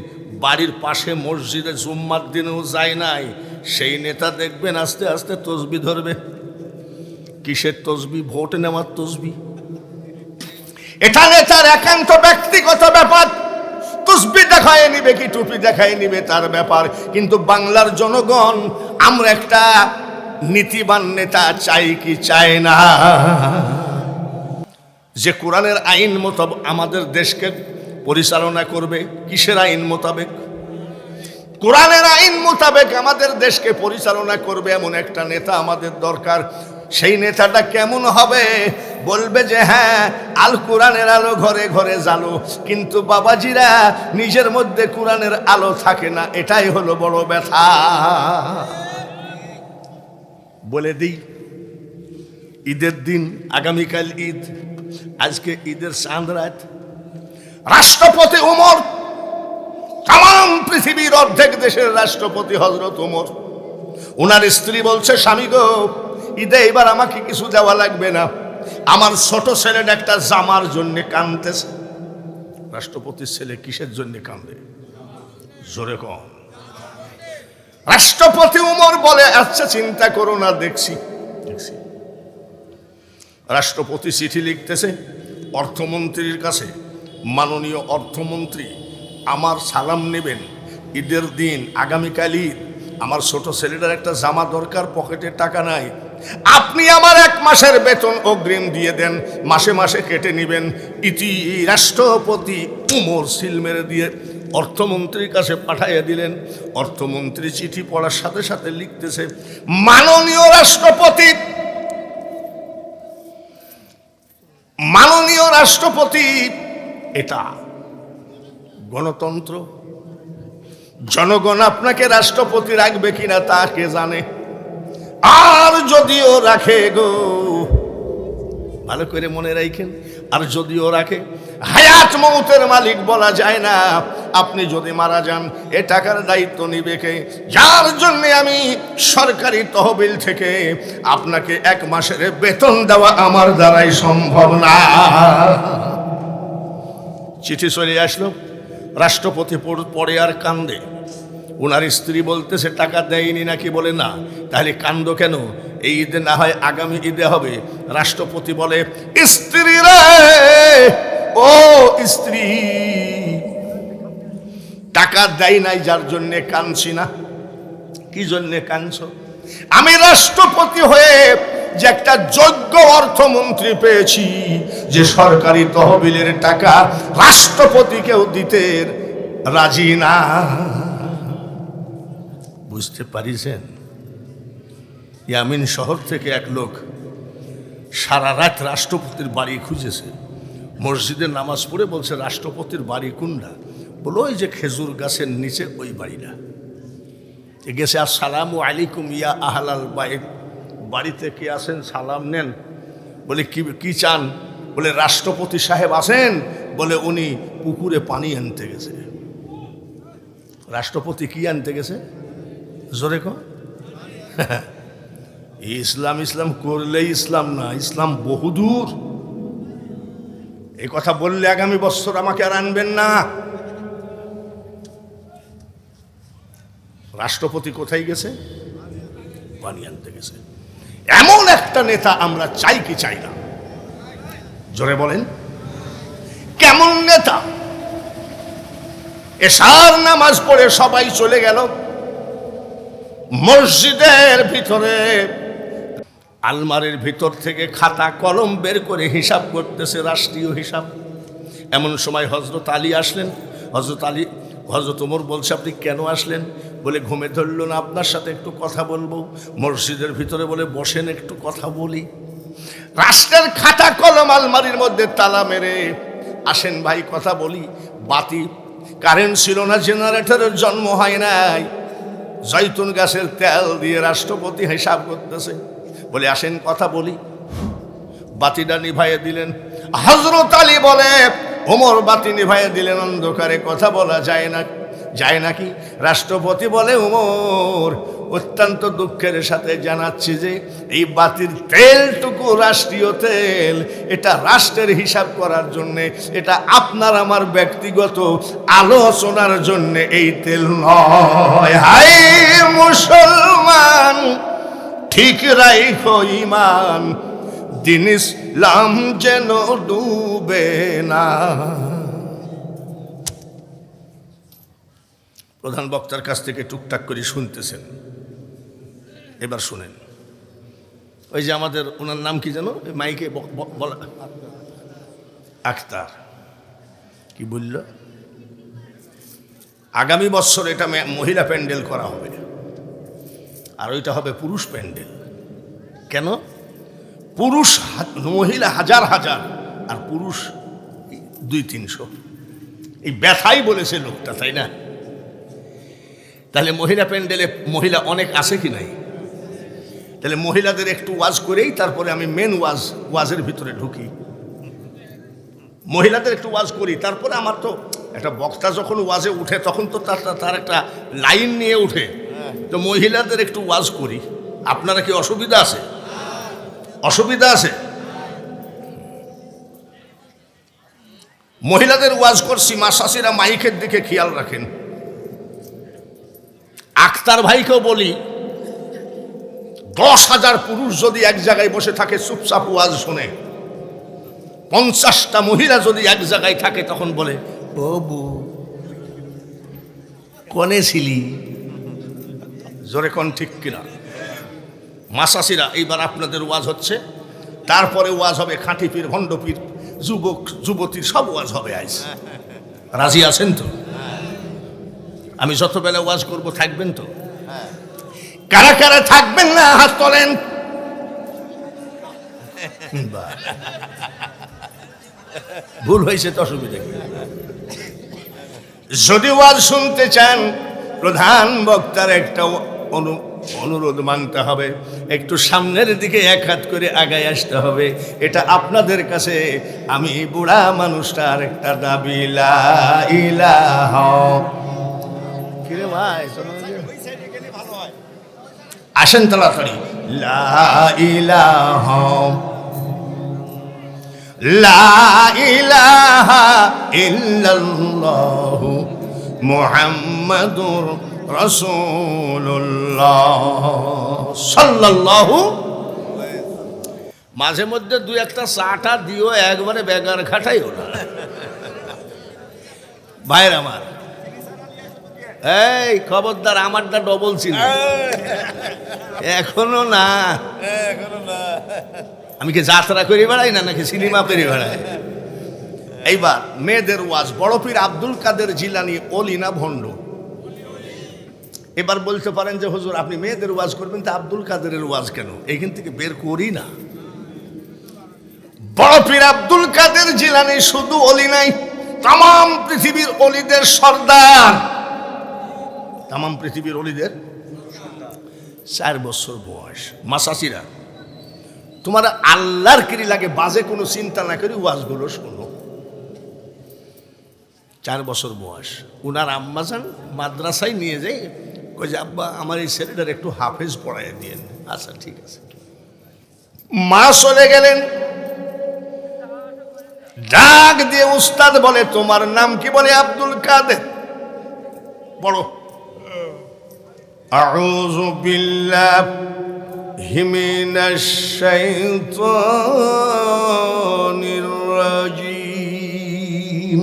বাড়ির পাশে মসজিদে জুম্মার দিনেও যায় নাই, সেই নেতা দেখবেন আস্তে আস্তে তসবি ধরবে। কিসের তসবি? ভোট নেওয়ার তসবি। এটা নেতার একান্ত ব্যক্তিগত ব্যাপার, তসবি দেখায় নিবে কি টুপি দেখায় নিবে তার ব্যাপার। কিন্তু বাংলার জনগণ আমরা একটা নীতিবান নেতা চাই কি চাই না, যে কোরআনের আইন মোতাবেক আমাদের দেশকে পরিচালনা করবে। কিসের আইন মোতাবেক? কোরআনের আইন মোতাবেক আমাদের দেশকে পরিচালনা করবে এমন একটা নেতা আমাদের দরকার। সেই নেতাটা কেমন হবে? বলবে যে হ্যাঁ, আল কোরআনের আলো ঘরে ঘরে জ্বালো, কিন্তু বাবাজিরা নিজের মধ্যে কোরআনের আলো থাকে না। এটাই হলো বড় ব্যথা। বলে দিই, ঈদের দিন, আগামীকাল ঈদ, আজকে ঈদের চাঁদ রাত। রাষ্ট্রপতি ওমর, তাম পৃথিবীর অর্ধেক দেশের রাষ্ট্রপতি হযরত ওমর, ওনার স্ত্রী বলছে, স্বামী গো, ঈদে এবার আমাকে কিছু দেওয়া লাগবে না, আমার ছোট ছেলের একটা জামার জন্য কাঁদতেছে। রাষ্ট্রপতির ছেলে কিসের জন্য কাঁদে? জোরে কম। রাষ্ট্রপতি ওমর বলে, আচ্ছা চিন্তা করো না, দেখছি। রাষ্ট্রপতি চিঠি লিখতেছে অর্থমন্ত্রীর কাছে, মাননীয় অর্থমন্ত্রী, আমার সালাম নেবেন, ঈদের দিন, আগামীকাল ঈদ, আমার ছোট ছেলেটার একটা জামা দরকার, পকেটে টাকা নাই, আপনি আমার 1 মাসের বেতন অগ্রিম দিয়ে দেন, মাসে মাসে কেটে নেবেন। ইতি রাষ্ট্রপতি ওমর সিল মেরে দিয়ে অর্থমন্ত্রীর কাছে পাঠাইয়া দিলেন। অর্থমন্ত্রী চিঠি পড়ার সাথে সাথে লিখতেছে, মাননীয় রাষ্ট্রপতি, মাননীয় রাষ্ট্রপতি, এটা গণতন্ত্র, জনগণ আপনাকে রাষ্ট্রপতি রাখবে কিনা তা কে জানে, আর যদিও রাখে গো, ভালো করে মনে রাখেন, আর যদিও রাখে, হায়াত মৌতের মালিক বলা যায় না। আপনি যদি মারা যান, এ টাকার দায়িত্ব নিবে কে? যার জন্য আমি সরকারি তহবিল থেকে আপনাকে 1 মাসের বেতন দেওয়া আমার দ্বারাই সম্ভব না। চিঠি চলে আসলো, রাষ্ট্রপতি পড়ে আর কান্দে। ওনার স্ত্রী বলতেছে, টাকা দেয়নি নাকি? বলে না। তাহলে কান্দ কেন? এই ঈদে না হয় আগামী ঈদে হবে। রাষ্ট্রপতি বলে, স্ত্রী রে, ও স্ত্রী, টাকা দেয় নাই যার জন্য কাঁদছি না। কি জন্য কাঁদছো? আমি রাষ্ট্রপতি হয়ে যে একটা যোগ্য অর্থমন্ত্রী পেয়েছি, যে সরকারি তহবিলের টাকা রাষ্ট্রপতিকেও দিতে রাজি না। বুঝতে পারিছেন? ইয়ামিন শহর থেকে এক লোক সারা রাত রাষ্ট্রপতির বাড়ি খুঁজেছে। মসজিদে নামাজ পড়ে বলছে, রাষ্ট্রপতির বাড়ি কোনটা? বলো ওই যে খেজুর গাছের নিচে ওই বাড়িটা। গেছে, আসসালামু আলাইকুম ইয়া আহলাল বাইত, বাড়িতে কে আছেন সালাম নেন। বলে কি চান? বলে রাষ্ট্রপতি সাহেব আছেন। বলে উনি পুকুরে পানি আনতে গেছে। রাষ্ট্রপতি কি আনতে গেছে? জোরে কো। ইসলাম ইসলাম করলেই ইসলাম না, ইসলাম বহুদূর। এই কথা বললে আগামী বছর আমাকে আর আনবেন না। রাষ্ট্রপতি কোথায় গেছে? পানি আনতে গেছে। এমন একটা নেতা আমরা চাই কি চাই না? জোরে বলেন, কেমন নেতা? এশার নামাজ পড়ে সবাই চলে গেল। মসজিদের ভিতরে আলমারির ভিতর থেকে খাতা কলম বের করে হিসাব করতেছে, রাষ্ট্রীয় হিসাব। এমন সময় হযরত আলী আসলেন। হযরত ওমর বলছে, আপনি কেন আসলেন? বলে ঘুমে ধরল না, আপনার সাথে একটু কথা বলবো। মসজিদের ভিতরে বলে, বসেন একটু কথা বলি। রাষ্ট্রের খাতা কলম আলমারির মধ্যে তালা মেরে, আসেন ভাই কথা বলি। বাতি কারেন্ট ছিল না, জেনারেটরের জন্ম হয় নাই। জৈতুন গাছের তেল দিয়ে রাষ্ট্রপতি হিসাব করতেছে। বলে আসেন কথা বলি। বাতিটা নিভাইয়ে দিলেন। হযরত আলী বলে, ওমর বাতি নিভাইয়ে দিলেন, অন্ধকারে কথা বলা যায় নাকি? রাষ্ট্রপতি বলে, ওমর অত্যন্ত দুঃখের সাথে জানাচ্ছি যে এই বাতির তেলটুকু রাষ্ট্রীয় তেল, এটা রাষ্ট্রের হিসাব করার জন্যে, এটা আপনার আমার ব্যক্তিগত আলোচনার জন্যে এই তেল নয়। হায় মুসলমান, ঠিক রাখো ঈমান, দিন ইসলাম যেন ডুবে না। প্রধান বক্তার কাছ থেকে টুকটাক করে শুনতেছেন। এবার শুনেন। ওই যে আমাদের ওনার নাম কি যেন, মাইকে বলা, আখতার, কি বলল? আগামী বছর এটা মহিলা প্যান্ডেল করা হবে, আর ওইটা হবে পুরুষ প্যান্ডেল। কেন? পুরুষ মহিলা হাজার হাজার, আর পুরুষ 200-300। এই ব্যথাই বলেছে লোকটা, তাই না? তাহলে মহিলা প্যান্ডেলে মহিলা অনেক আছে কি নাই? তাহলে মহিলাদের একটু ওয়াজ করেই তারপরে আমি মেন ওয়াজের ভিতরে ঢুকি। মহিলাদের একটু ওয়াজ করি, তারপরে আমার তো একটা বক্তা যখন ওয়াজে উঠে তখন তো তার একটা লাইন নিয়ে উঠে। তো মহিলাদের একটু ওয়াজ করি। আপনারা কি অসুবিধা আছে? অসুবিধা আছে? মহিলাদের ওয়াজ করছি, মা শাশিরা মাইকের দিকে খেয়াল রাখেন। আখতার ভাইকেও বলি, 10,000 পুরুষ যদি এক জায়গায় বসে থাকে চুপচাপ ওয়াজ শুনে, 50টা মহিলা যদি এক জায়গায় থাকে তখন বলে, ও বউ কনে ছিলি? জোরে কোন ঠিক কিনা? মাসাসিরা, এইবার আপনাদের ওয়াজ হচ্ছে, তারপরে ওয়াজ হবে খাঁটি পীর, ভণ্ড পীর, যুবক যুবতীর সব ওয়াজ হবে। আজ রাজি আছেন তো? আমি যত বেলা ওয়াজ করব থাকবেন তো? কারা কারা থাকবেন না হাত তোলেন। ভুল হয়েছে তো অসুবিধা কি? যদি ওয়াজ শুনতে চান, প্রধান বক্তার একটা অনুরোধ মানতে হবে, একটু সামনের দিকে এক হাত করে আগায় আসতে হবে। এটা আপনাদের কাছে আমি বুড়া মানুষটার একটা দাবি। লা ইলাহা, কিরে ভাই আসেন তাড়াতাড়ি। লা ইলাহা, লা ইলাহা ইল্লাল্লাহু মুহাম্মাদুর রাসূলুল্লাহ সাল্লাল্লাহু। মাঝে মধ্যে 2-1টা চাটা দিও, একবারে বেগার খাটাইও না। ভাইয়ের আমার, এই খবরদার, আমারটা ডবল ছিল, এখনো না। এখনো না। আমি কি যাত্রা করে বেড়াই না, নাকি সিনেমা করে বেড়াই? এইবার মেয়েদের ওয়াজ, বড় পীর আব্দুল কাদের জিলানী অলি না ভণ্ড? এবার বলতে পারেন যে হুজুর আপনি মেয়েদের ওয়াজ করবেন, তা আব্দুল কাদেরের ওয়াজ কেন? এইখান থেকে বের করি না। বড় পীর আব্দুল কাদের জিলানী শুধু অলি নাই, তাম পৃথিবীর অলিদের সর্দার। তাম পৃথিবীর অলিদের 4 বছর বয়স। মাসাসিরা, তোমার আল্লাহর কিরি লাগে, বাজে কোনো চিন্তা না করি ওয়াজগুলো শোনো। 4 বছর বয়স। উনার আম্মাজান মাদ্রাসায় নিয়ে যাই, কই যে আব্বা আমার এই ছেলেটার একটু হাফেজ পড়াই দিয়েন। আচ্ছা ঠিক আছে। মা চলে গেলেন, ডাক দিয়ে উস্তাদ বলে তোমার নাম কি? বলে আব্দুল কাদের। বড় আউযু বিল্লাহি মিনাশ শাইতানির রাজিম।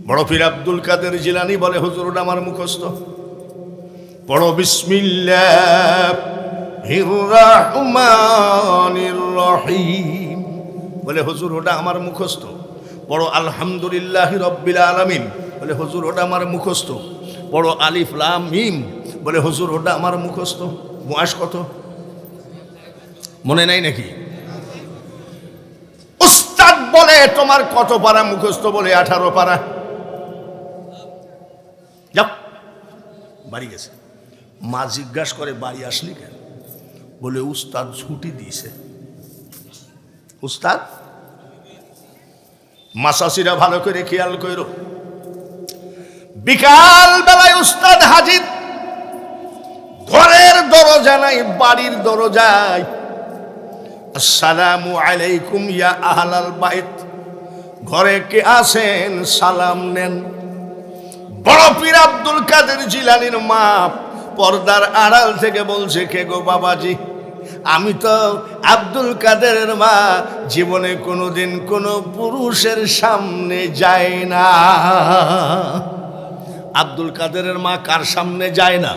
বড় পীর আব্দুল কাদের জিলানী বলে হুজুর ওটা আমার মুখস্থ। পড়ো বিসমিল্লাহির রহমানির রহিম। বলে হুজুর ওটা আমার মুখস্থ। পড়ো আলহামদুলিল্লাহি রাব্বিল আলামিন। বলে হুজুর ওটা আমার মুখস্থ। পড়ো আলিফ লাম মিম। বলে হুজুর ওটা আমার মুখস্থ। বয়স কত মনে নাই নাকি? উস্তাদ বলে তোমার কত পারা মুখস্থ? বলে 18 পারা। যাও, বাড়ি গেছে। মা জিজ্ঞাসা করে বাড়ি আসলি কেন? বলে উস্তাদ ছুটি দিয়েছে। উস্তাদ, মাসাসিরা ভালো করে খেয়াল করো, বিকাল বেলায় উস্তাদ হাজির। ঘরের দরজা নাই, বাড়ির দরজায়। আসসালামু আলাইকুম ইয়া আহলাল বাইত। ঘরে কে আছেন? সালাম নেন। বড় পীর আব্দুল কাদের জিলানীর মা পর্দার আড়াল থেকে বলছে, কে গো বাবাজি? আমি তো আব্দুল কাদেরের মা, জীবনে কোনোদিন কোনো পুরুষের সামনে যায় না। আব্দুল কাদেরের মা কার সামনে যায় না?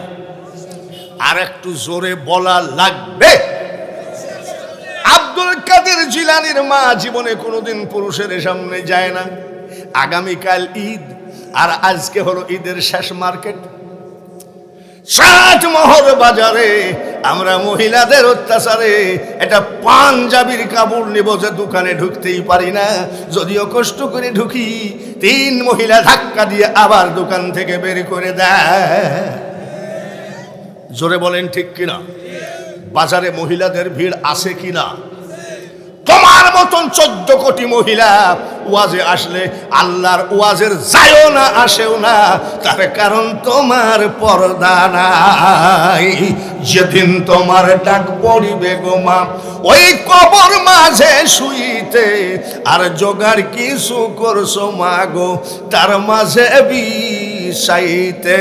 আর একটু জোরে বলা লাগবে। আব্দুল কাদের জিলানীর মা জীবনে কোনোদিন পুরুষের সামনে যায় না। আগামীকাল ঈদ, আর আজকে হলো ঈদের শেষ মার্কেট। 7 মোহর বাজারে আমরা মহিলাদের অত্যাচারে এটা পাঞ্জাবির কাপড় নিব যে দোকানে ঢুকতেই পারি না। যদিও কষ্ট করে ঢুকি, 3 মহিলা ধাক্কা দিয়ে আবার দোকান থেকে বের করে দেয়। জোরে বলেন ঠিক কিনা? বাজারে মহিলাদের ভিড় আছে কিনা? তোমার মতন 14 কোটি মহিলা ওয়াজে আসলে আল্লাহর ওয়াজের যায়ও না, আসেও না। তার কারণ তোমার পর্দা নাই। যেদিন তোমার ডাক পড়িবে গো মা ওই কবর মাঝে শুইতে, আর জোগাড় কিছু করছো মা গো তার মাঝে বিষাইতে।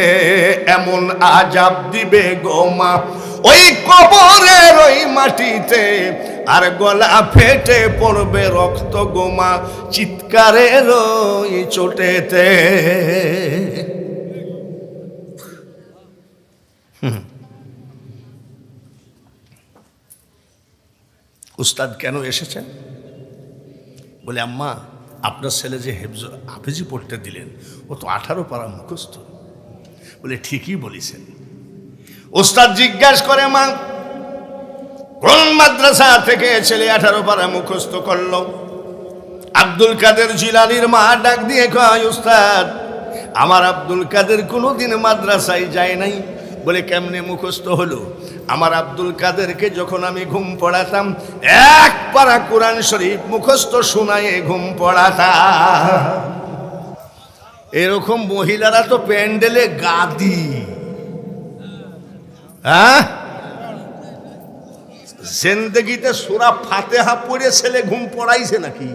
এমন আজাব দিবে গো মা ওই কবরের ওই মাটিতে, আর গলা ফেটে পড়বে রক্ত গোমা চিৎকারের ওই চোটেতে। উস্তাদ কেন এসেছেন? বলে আম্মা আপনার ছেলে যে হাফেজি পড়তে দিলেন ও তো 18 পারা মুখস্থ। বলে ঠিকই বলেছেন। উস্তাদ জিজ্ঞাসা করে মা কোন মাদ্রাসা থেকে ছেলে 18 পারা মুখস্থ করলো? আব্দুল কাদের জিলানীর মা ডাক দিয়ে কয়, উস্তাদ আমার আব্দুল কাদের কোনোদিন মাদ্রাসায় যায় নাই। বলে কেমনে মুখস্থ হলো? আমার আব্দুল কাদেরকে যখন আমি ঘুম পড়াতাম 1 পারা কোরআন শরীফ মুখস্থ শোনায়ে ঘুম পড়াতাম। এরকম মহিলারা তো প্যান্ডেলে গাদি। হ্যাঁ, জিন্দেগিতে সূরা ফাতিহা পড়ে ছেলে ঘুম পড়াইছে নাকি?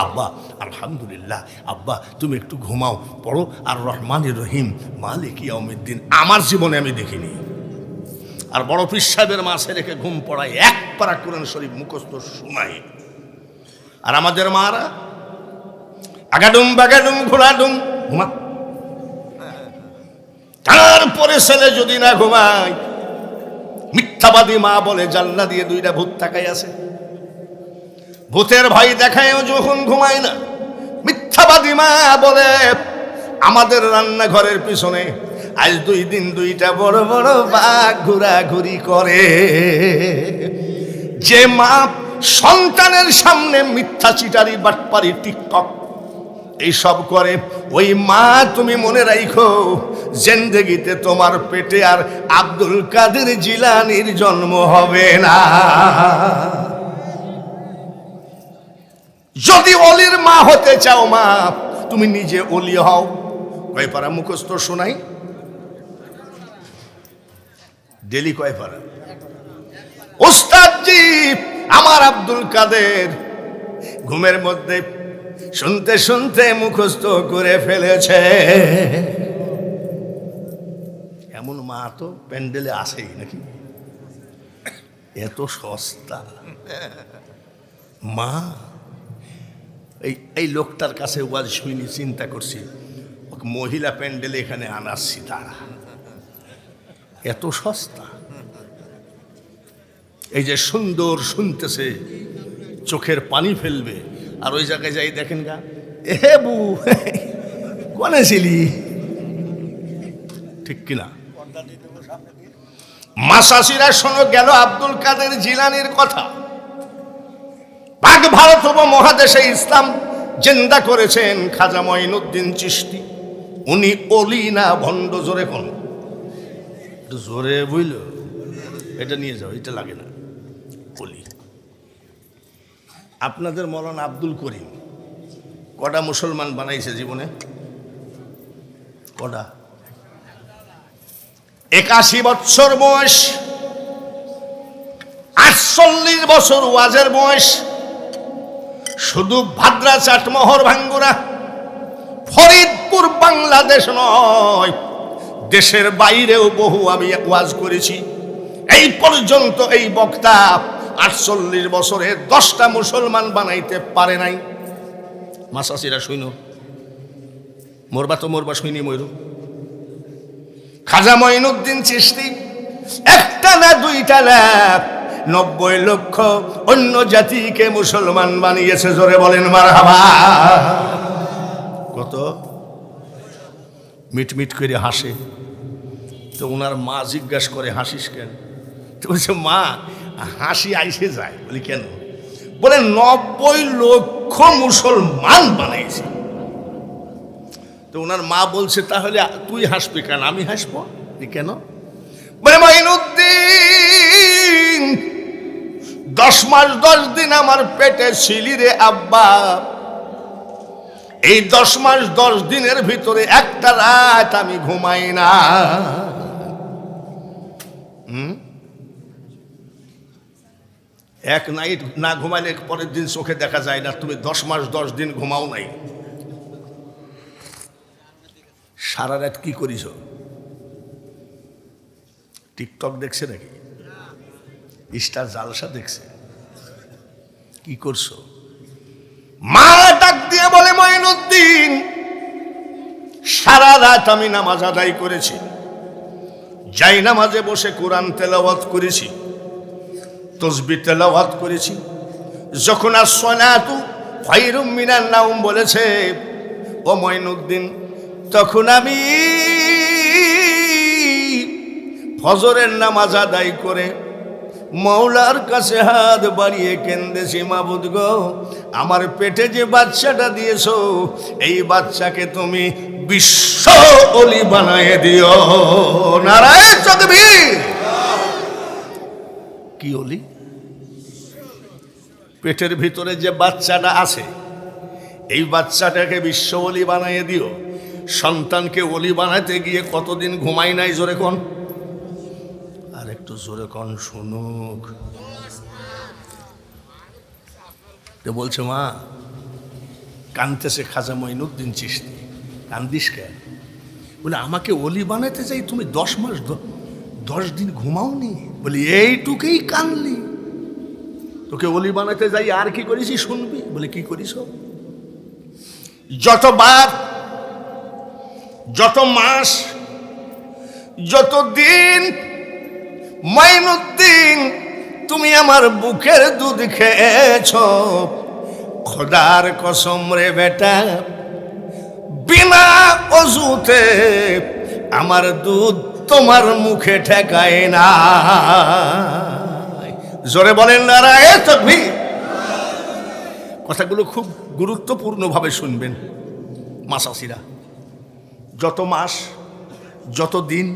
আব্বা আলহামদুলিল্লাহ, আব্বা তুমি একটু ঘুমাও, পড়ো আর রহমানির রহিম মালিক ইয়াউমিদ্দিন। আমার জীবনে আমি দেখিনি। আর বড় পীর সাহেবের মা ছেলেকে ঘুম পড়ায় 1 পারা কোরআন শরীফ মুখস্থ শোনায়। আর আমাদের মারা আগাডুম বাগাডুম ঘোড়াডুম ঘুমা। তারপরে ছেলে যদি না ঘুমায়, মিথ্যাবাদী মা বলে জানলা দিয়ে দুইটা ভূত তাকাই আছে, ভূতের ভয় দেখায়ও যখন ঘুমায় না। মিথ্যাবাদী মা বলে আমাদের রান্নাঘরের পিছনে আজ 2 দিন 2টা বড় বড় বাঘ ঘোরাঘুরি করে। যে মা সন্তানের সামনে মিথ্যা চিটারি বাটপারি টিকটক এইসব করে, ওই মা তুমি মনে রাখো জিন্দেগিতে তোমার পেটে আর আব্দুল কাদের জিলানীর জন্ম হবে না। যদি অলির মা হতে চাও মা, তুমি নিজে অলি হও। কয় পারা মুখস্থ শোনাই, ডেলি কয় পারা? ওস্তাদজি আমার আব্দুল কাদের ঘুমের মধ্যে শুনতে শুনতে মুখস্থ করে ফেলেছে। এমন মা তো প্যান্ডেলে আসেই নাকি, এত সস্তা মা। এই লোকটার কাছে ওয়াজ শুনি, চিন্তা করছি মহিলা প্যান্ডেলে এখানে আনাচ্ছি, তারা এত সস্তা। এই যে সুন্দর শুনতেছে, চোখের পানি ফেলবে, আর ওই জায়গায় যাই দেখেন গা, এ বু কোনে ছিলি, ঠিক কিনা? মাসাসিরা শোনো গেল আব্দুল কাদের জিলানীর কথা। পাক ভারত উপমহাদেশে ইসলাম জিন্দা করেছেন খাজা মঈনুদ্দিন চিশতি। উনি অলি না ভণ্ড? জোরে কোন, জোরে বুঝল, এটা নিয়ে যাও, এটা লাগে না। অলি। আপনাদের মৌলানা আব্দুল করিম কটা মুসলমান বানাইছে জীবনে? কটা? 81 বছর বয়স, 48 বছর ওয়াজের বয়স। শুধু ভাদ্রা চাটমোহর ভাঙ্গুরা ফরিদপুর বাংলাদেশ নয়, দেশের বাইরেও বহু আমি ওয়াজ করেছি। এই পর্যন্ত এই বক্তা 48 বছরে 10টা মুসলমান বানাইতে পারে নাই। মাসাসিরা শুইনো, মরবা তো মরবা, শুইনি ময়ূর। খাজা মঈনুদ্দিন চিশতি একটা না দুইটা না 90 লক্ষ অন্য জাতিকে মুসলমান বানিয়েছে। জোরে বলেন মারহাবা। কত মিটমিট করে হাসে। তো ওনার মা জিজ্ঞাসা করে হাসিস কেন? তো বলছে মা হাসি আইসে যায়। বলি কেন? বলে 90 লক্ষ মুসলমান বানাইছে। তো ওনার মা বলছে তাহলে তুই হাসবি কেন, আমি হাসবো কেন? বলে মঈনুদ্দিন 10 মাস 10 দিন আমার পেটে ছিলি রে আব্বা। এই 10 মাস 10 দিনের ভিতরে একটা রাত আমি ঘুমাই না। এক নাইট না ঘুমাইলে পরের দিন চোখে দেখা যায় না। তুমি 10 মাস 10 দিন ঘুমাও নাই, সারা রাত কি করিস? টিকটক দেখছে নাকি? স্টার জালসা দেখছে? কি করছো? মা ডাক দিয়ে বলে মঈনুদ্দিন সারা রাত আমি নামাজ আদায় করেছি, যাই নামাজে বসে কোরআন তেলাওয়াত করেছি, তাসবিহ তেলাওয়াত করেছি। যখন as-সালাতু খায়রুম মিনান নাওম বলেছে ও মঈনুদ্দিন, তখন আমি ফজরের নামাজ আদায় করে মৌলার কাছে হাত বাড়িয়ে কেন্দেছি, মাবুদ গো আমার পেটে যে বাচ্চাটা দিয়েছো এই বাচ্চাকে তুমি বিশ্ব ওলি বানায় দিও। নারায়ণ তাকবীর। কি ওলি? পেটের ভিতরে যে বাচ্চাটা আছে এই বাচ্চাটাকে বিশ্ব ওলি বানায় দিও। সন্তানকে ওলি বানাতে গিয়ে কতদিন ঘুমাই নাই? জোরে কোন, আর একটু জোরে কোন শুনুক। তো বলছে মা কানতেছে খাজা মঈনুদ্দিন চিশতি। কান্দিস কেন? বলে আমাকে ওলি বানাতে চাই, তুমি 10 মাস 10 দিন ঘুমাওনি। বলি এইটুকুই কানলি? তোকে ওলি বানাতে যাই আর কি করেছি শুনবি? বলে কি করিস? যতবার যত মাস যতদিন মাইনুদ্দিন তুমি আমার বুকের দুধ খেয়েছ, খোদার কসম রে বেটা, বিনা অজুতে আমার দুধ তোমার মুখে ঠেকায় না। জোরে বলেন নারায়ে তাকবীর। কথাগুলো খুব গুরুত্বপূর্ণভাবে শুনবেন মাসাসিরা। যত মাস, যত দিন,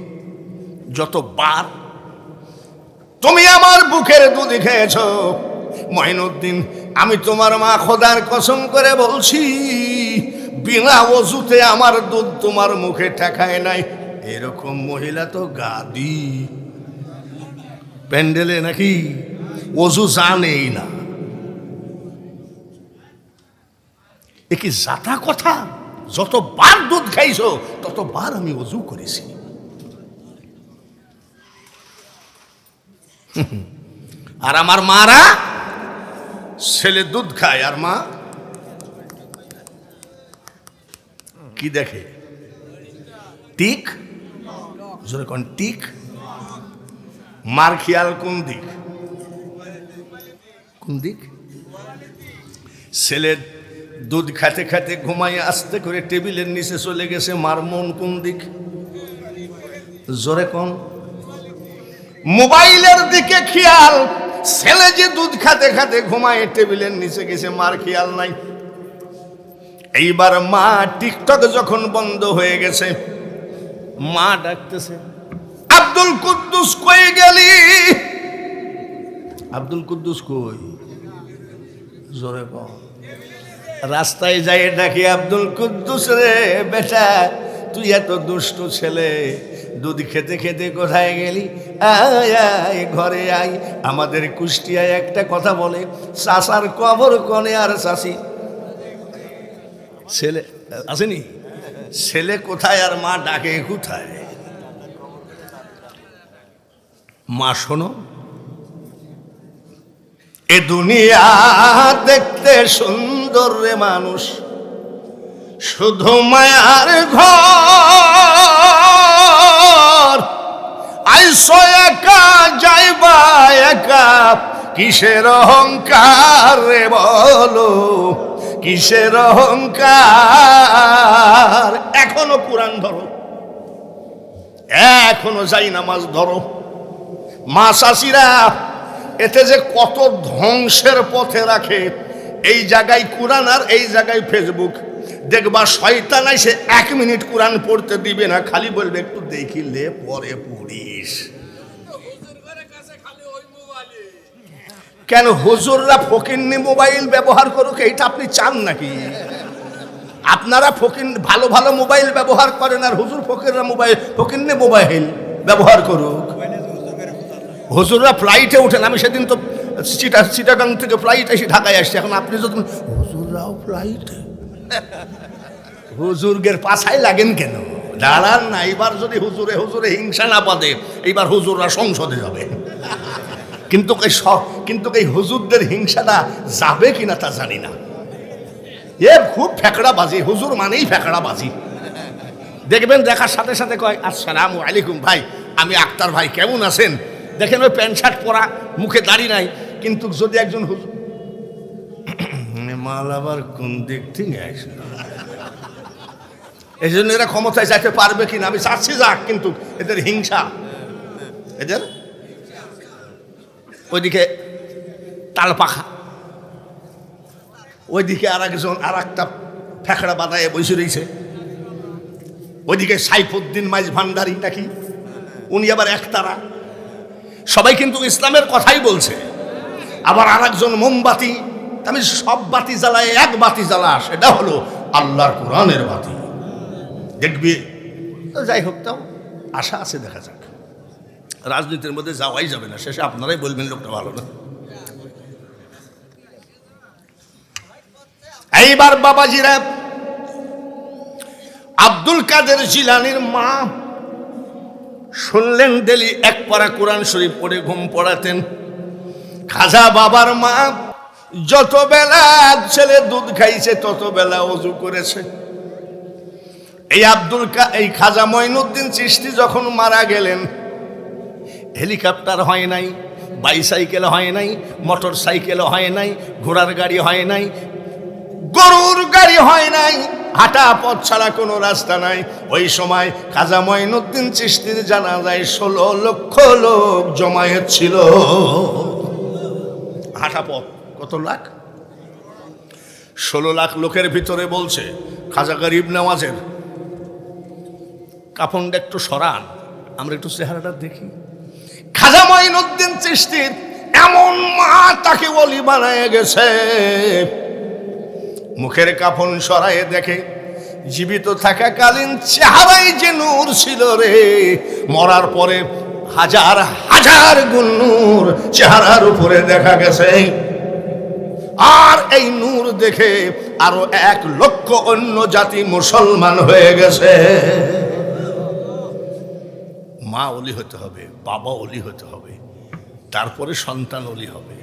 যত বার তুমি আমার বুকের দুধ খেয়েছ, মঈনুদ্দিন আমি তোমার মা খোদার কসম করে বলছি, বিনা ওযুতে আমার দুধ তোমার মুখে ঠেকায় নাই। এরকম মহিলা তো গাদি প্যান্ডেলে নাকি ওযু জানেই না। এ কি জাতা কথা? যতবার দুধ খাইছো ততবার আমি ওযু করেছি। আর আমার মারা ছেলে দুধ খায় আর মা কি দেখে? টিক। জোরে কোন টিক? মার খেয়াল কোন দিক? কোন দিক? ছেলে দুধ খাতে খাতে ঘুমায় আস্তে করে টেবিলের নিচে চলে গেছে, মার মন কোন দিক? জোরে কোন? মোবাইলের দিকে খেয়াল। ছেলে যে দুধ খাতে খাতে ঘুমায় টেবিলের নিচে গেছে, মার খেয়াল নাই। এইবার মা টিকটক যখন বন্ধ হয়ে গেছে, মা ডাকতেছে, আব্দুল কুদ্দুস কই গেলি? আব্দুল কুদ্দুস কই? জোরে কর। রাস্তায় যাই ডাকি, আব্দুল কুদ্দুস রে বেটা, তুই এত দুষ্ট ছেলে, দুধ খেতে খেতে কোথায় গেলি? আয় আয় ঘরে আয়। আমাদের কুষ্টিয়ায় একটা কথা বলে, চাষার কবর কনে আর চাষি ছেলে আসেনি। ছেলে কোথায় আর মা ডাকে কোথায়? মা শোনো, এ দুনিয়া দেখতে সুন্দর রে মানুষ, শুধু মায়ার ঘর। আইসো একা যাইবা একা, কিসের অহংকার রে বলো, কিসের অহংকার? এখনো কোরআন ধরো, এখনো যাই নামাজ ধরো। মা চাষিরা এতে যে কত ধ্বংসের পথে রাখে। এই জায়গায় কোরআন আর এই জায়গায় ফেসবুক। দেখবা শয়তান এসে 1 মিনিট কোরআন পড়তে দিবে না, খালি বলবে একটু দেখিলে পরে পড়িস। কেন হুজুররা ফকিন্নি মোবাইল ব্যবহার করুক, এইটা আপনি চান নাকি? আপনারা ভালো ভালো মোবাইল ব্যবহার করেন আর হুজুর ফকিররা ফকিন্নি মোবাইল ব্যবহার করুক। হুজুররা ফ্লাইটে ওঠেন। আমি সেদিন তো চিটাগাং থেকে ফ্লাইট এসে ঢাকায় আসছি। এখন আপনি যদি হুজুররাও ফ্লাইটে, হুজুরগের পাছায় লাগেন কেন? দাঁড়ান না, এবার যদি হুজুরে হিংসা না পাতে, এইবার হুজুররা সংসদে যাবে। কিন্তু এই হুজুরদের হিংসাটা যাবে কিনা তা জানি না। এ খুব ফেকড়াবাজি, হুজুর মানেই ফেকড়াবাজি। দেখবেন দেখার সাথে সাথে কয় আসসালামু আলাইকুম ভাই, আমি আক্তার ভাই, কেমন আছেন? দেখেন ওই প্যান্ট শার্ট পরা, মুখে দাড়ি নাই, কিন্তু যদি একজন হুজুর মাল আবার কোন দিক থেকে আসে, এই জন্য এরা ক্ষমতায় যাইতে পারবে কিনা আমি চাচ্ছি যাক, কিন্তু এদের হিংসা, এদের ওইদিকে তাল পাখা, ওইদিকে আর একটা ফেকড়া বাদায় বসে রয়েছে, ওইদিকে সাইফুদ্দিন মাইজ ভান্ডারি নাকি, উনি আবার একতারা। সবাই কিন্তু ইসলামের কথাই বলছে। আবার আর একজন মোমবাতি, আমি সব বাতি জ্বালায় এক বাতি জ্বালা, সেটা হলো আল্লাহর কোরআনের বাতি। দেখবি তো, যাই হোক, তাও আশা আছে, দেখা যাক। রাজনীতির মধ্যে যাওয়াই যাবে না, শেষে আপনারাই বলবেন লোকটা ভালো না। এইবার বাবাজিরা, আব্দুল কাদের জিলানীর মা শুনলেন ডেলি 1 পারা কোরআন শরীফ পড়ে ঘুম পড়াতেন। খাজা বাবার মা যত বেলা ছেলে দুধ খাইছে তত বেলা ওযু করেছে। এই খাজা মঈনুদ্দিন চিশতি যখন মারা গেলেন, হেলিকপ্টার হয় নাই, বাইসাইকেল হয় নাই, মোটর সাইকেল হয় নাই, ঘোড়ার গাড়ি হয় নাই, গরুর গাড়ি হয় নাই, হাঁটা পথ ছাড়া কোনো রাস্তা নাই। ওই সময় খাজা মঈনুদ্দিন চিশতির জানাজায় 16 লক্ষ লোক জমায়েত ছিল। হাঁটা পথ কত লাখ? 16 লাখ লোকের ভিতরে বলছে খাজা গরিব নওয়াজের কাফনটা একটু সরান, আমরা একটু চেহারাটা দেখি। খাজা মঈনুদ্দিন চিশতির এমন মা তাকে ওলি বানায় গেছে, মুখের কাফন সরায়ে দেখে জীবিত থাকাকালীন চেহারায় যে নূর ছিল রে, মরার পরে হাজার হাজার গুণ নূর চেহারার উপরে দেখা গেছে। আর এই নূর দেখে আরো 1 লক্ষ অন্য জাতি মুসলমান হয়ে গেছে। মা ওলি হতে হবে, বাবা ওলি হতে হবে, তারপরে সন্তান ওলি হবে।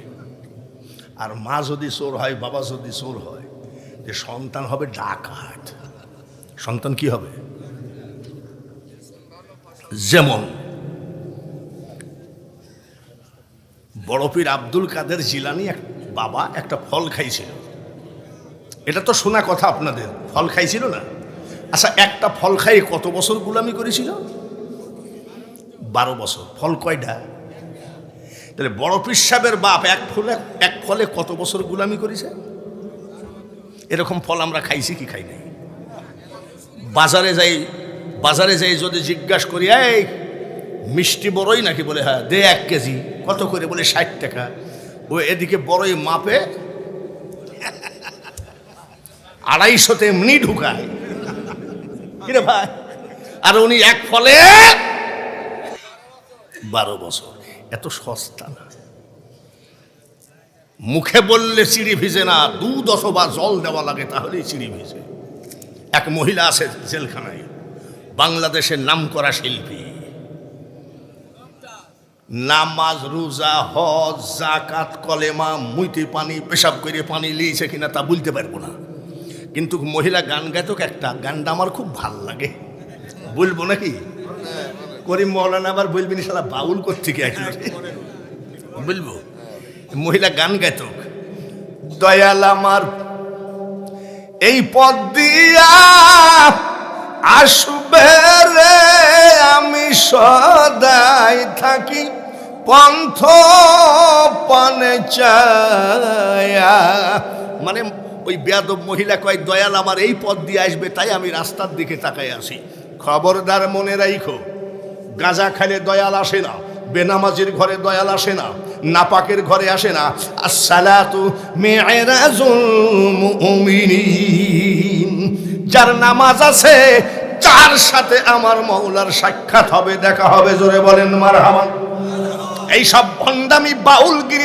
আর মা যদি চোর হয়, বাবা যদি চোর হয়, যে সন্তান হবে ডাকাত। সন্তান কি হবে? যেমন বড় পীর আব্দুল কাদের জিলানী বাবা একটা ফল খাইছিল, এটা তো শোনা কথা আপনাদের, ফল খাইছিল না? আচ্ছা, একটা ফল খাই কত বছর গোলামি করেছিল? 12 বছর। ফল কয়টা? তাহলে বড় পীর সাহেবের বাপ এক ফলে কত বছর গোলামি করেছে? এরকম ফল আমরা খাইছি কি খাই নাই? বাজারে যাই যদি জিজ্ঞাসা করি, এই মিষ্টি বড়ই নাকি? বলে হ্যাঁ। দে 1 কেজি। কত করে? বলে 60 টাকা। ও এদিকে বড়ই মাপে 250 এমনি ঢুকায়, কিরে ভাই? আর উনি এক ফলে 12 বছর। এত সস্তা না। মুখে বললে চিড়ি ভিজে না, দুধ অথবা জল দেওয়া লাগে, তাহলেই চিড়ি ভিজে। এক মহিলা আছে জেলখানায়, বাংলাদেশের নামকরা শিল্পী, নামাজ রোজা হজ যাকাত কলেমা মুইতে পানি পেশাব করে পানি লিয়েছে কিনা তা বলতে পারবো না, কিন্তু মহিলা গান গাইতো একটা, গানটা আমার খুব ভাল লাগে, বলবো নাকি? করিম মৌলানা আবার বলবি না শালা বাউল কোত্থেকে আসলো, বলবো। মহিলা গান গাইত, দয়াল আমার এই পথ দিয়া আসবে রে, আমি সদাই থাকি পন্থ পানে চায়া। মানে ওই বেয়াদব মহিলা কয়, দয়াল আমার এই পথ দিয়ে আসবে, তাই আমি রাস্তার দিকে তাকাই আসি। খবরদার মনে রাখো, গাঁজা খাইলে দয়াল আসে না, বেনামাজির ঘরে দয়াল আসে না, নাপাকের ঘরে আসে না। আসসালাতু মি'রাজুল মুমিনিন, যার নামাজ আছে তার সাথে আমার মওলার সাক্ষাৎ হবে, দেখা হবে। জোরে বলেন মারহাবা। এই সব ভণ্ডামি বাউলগিরি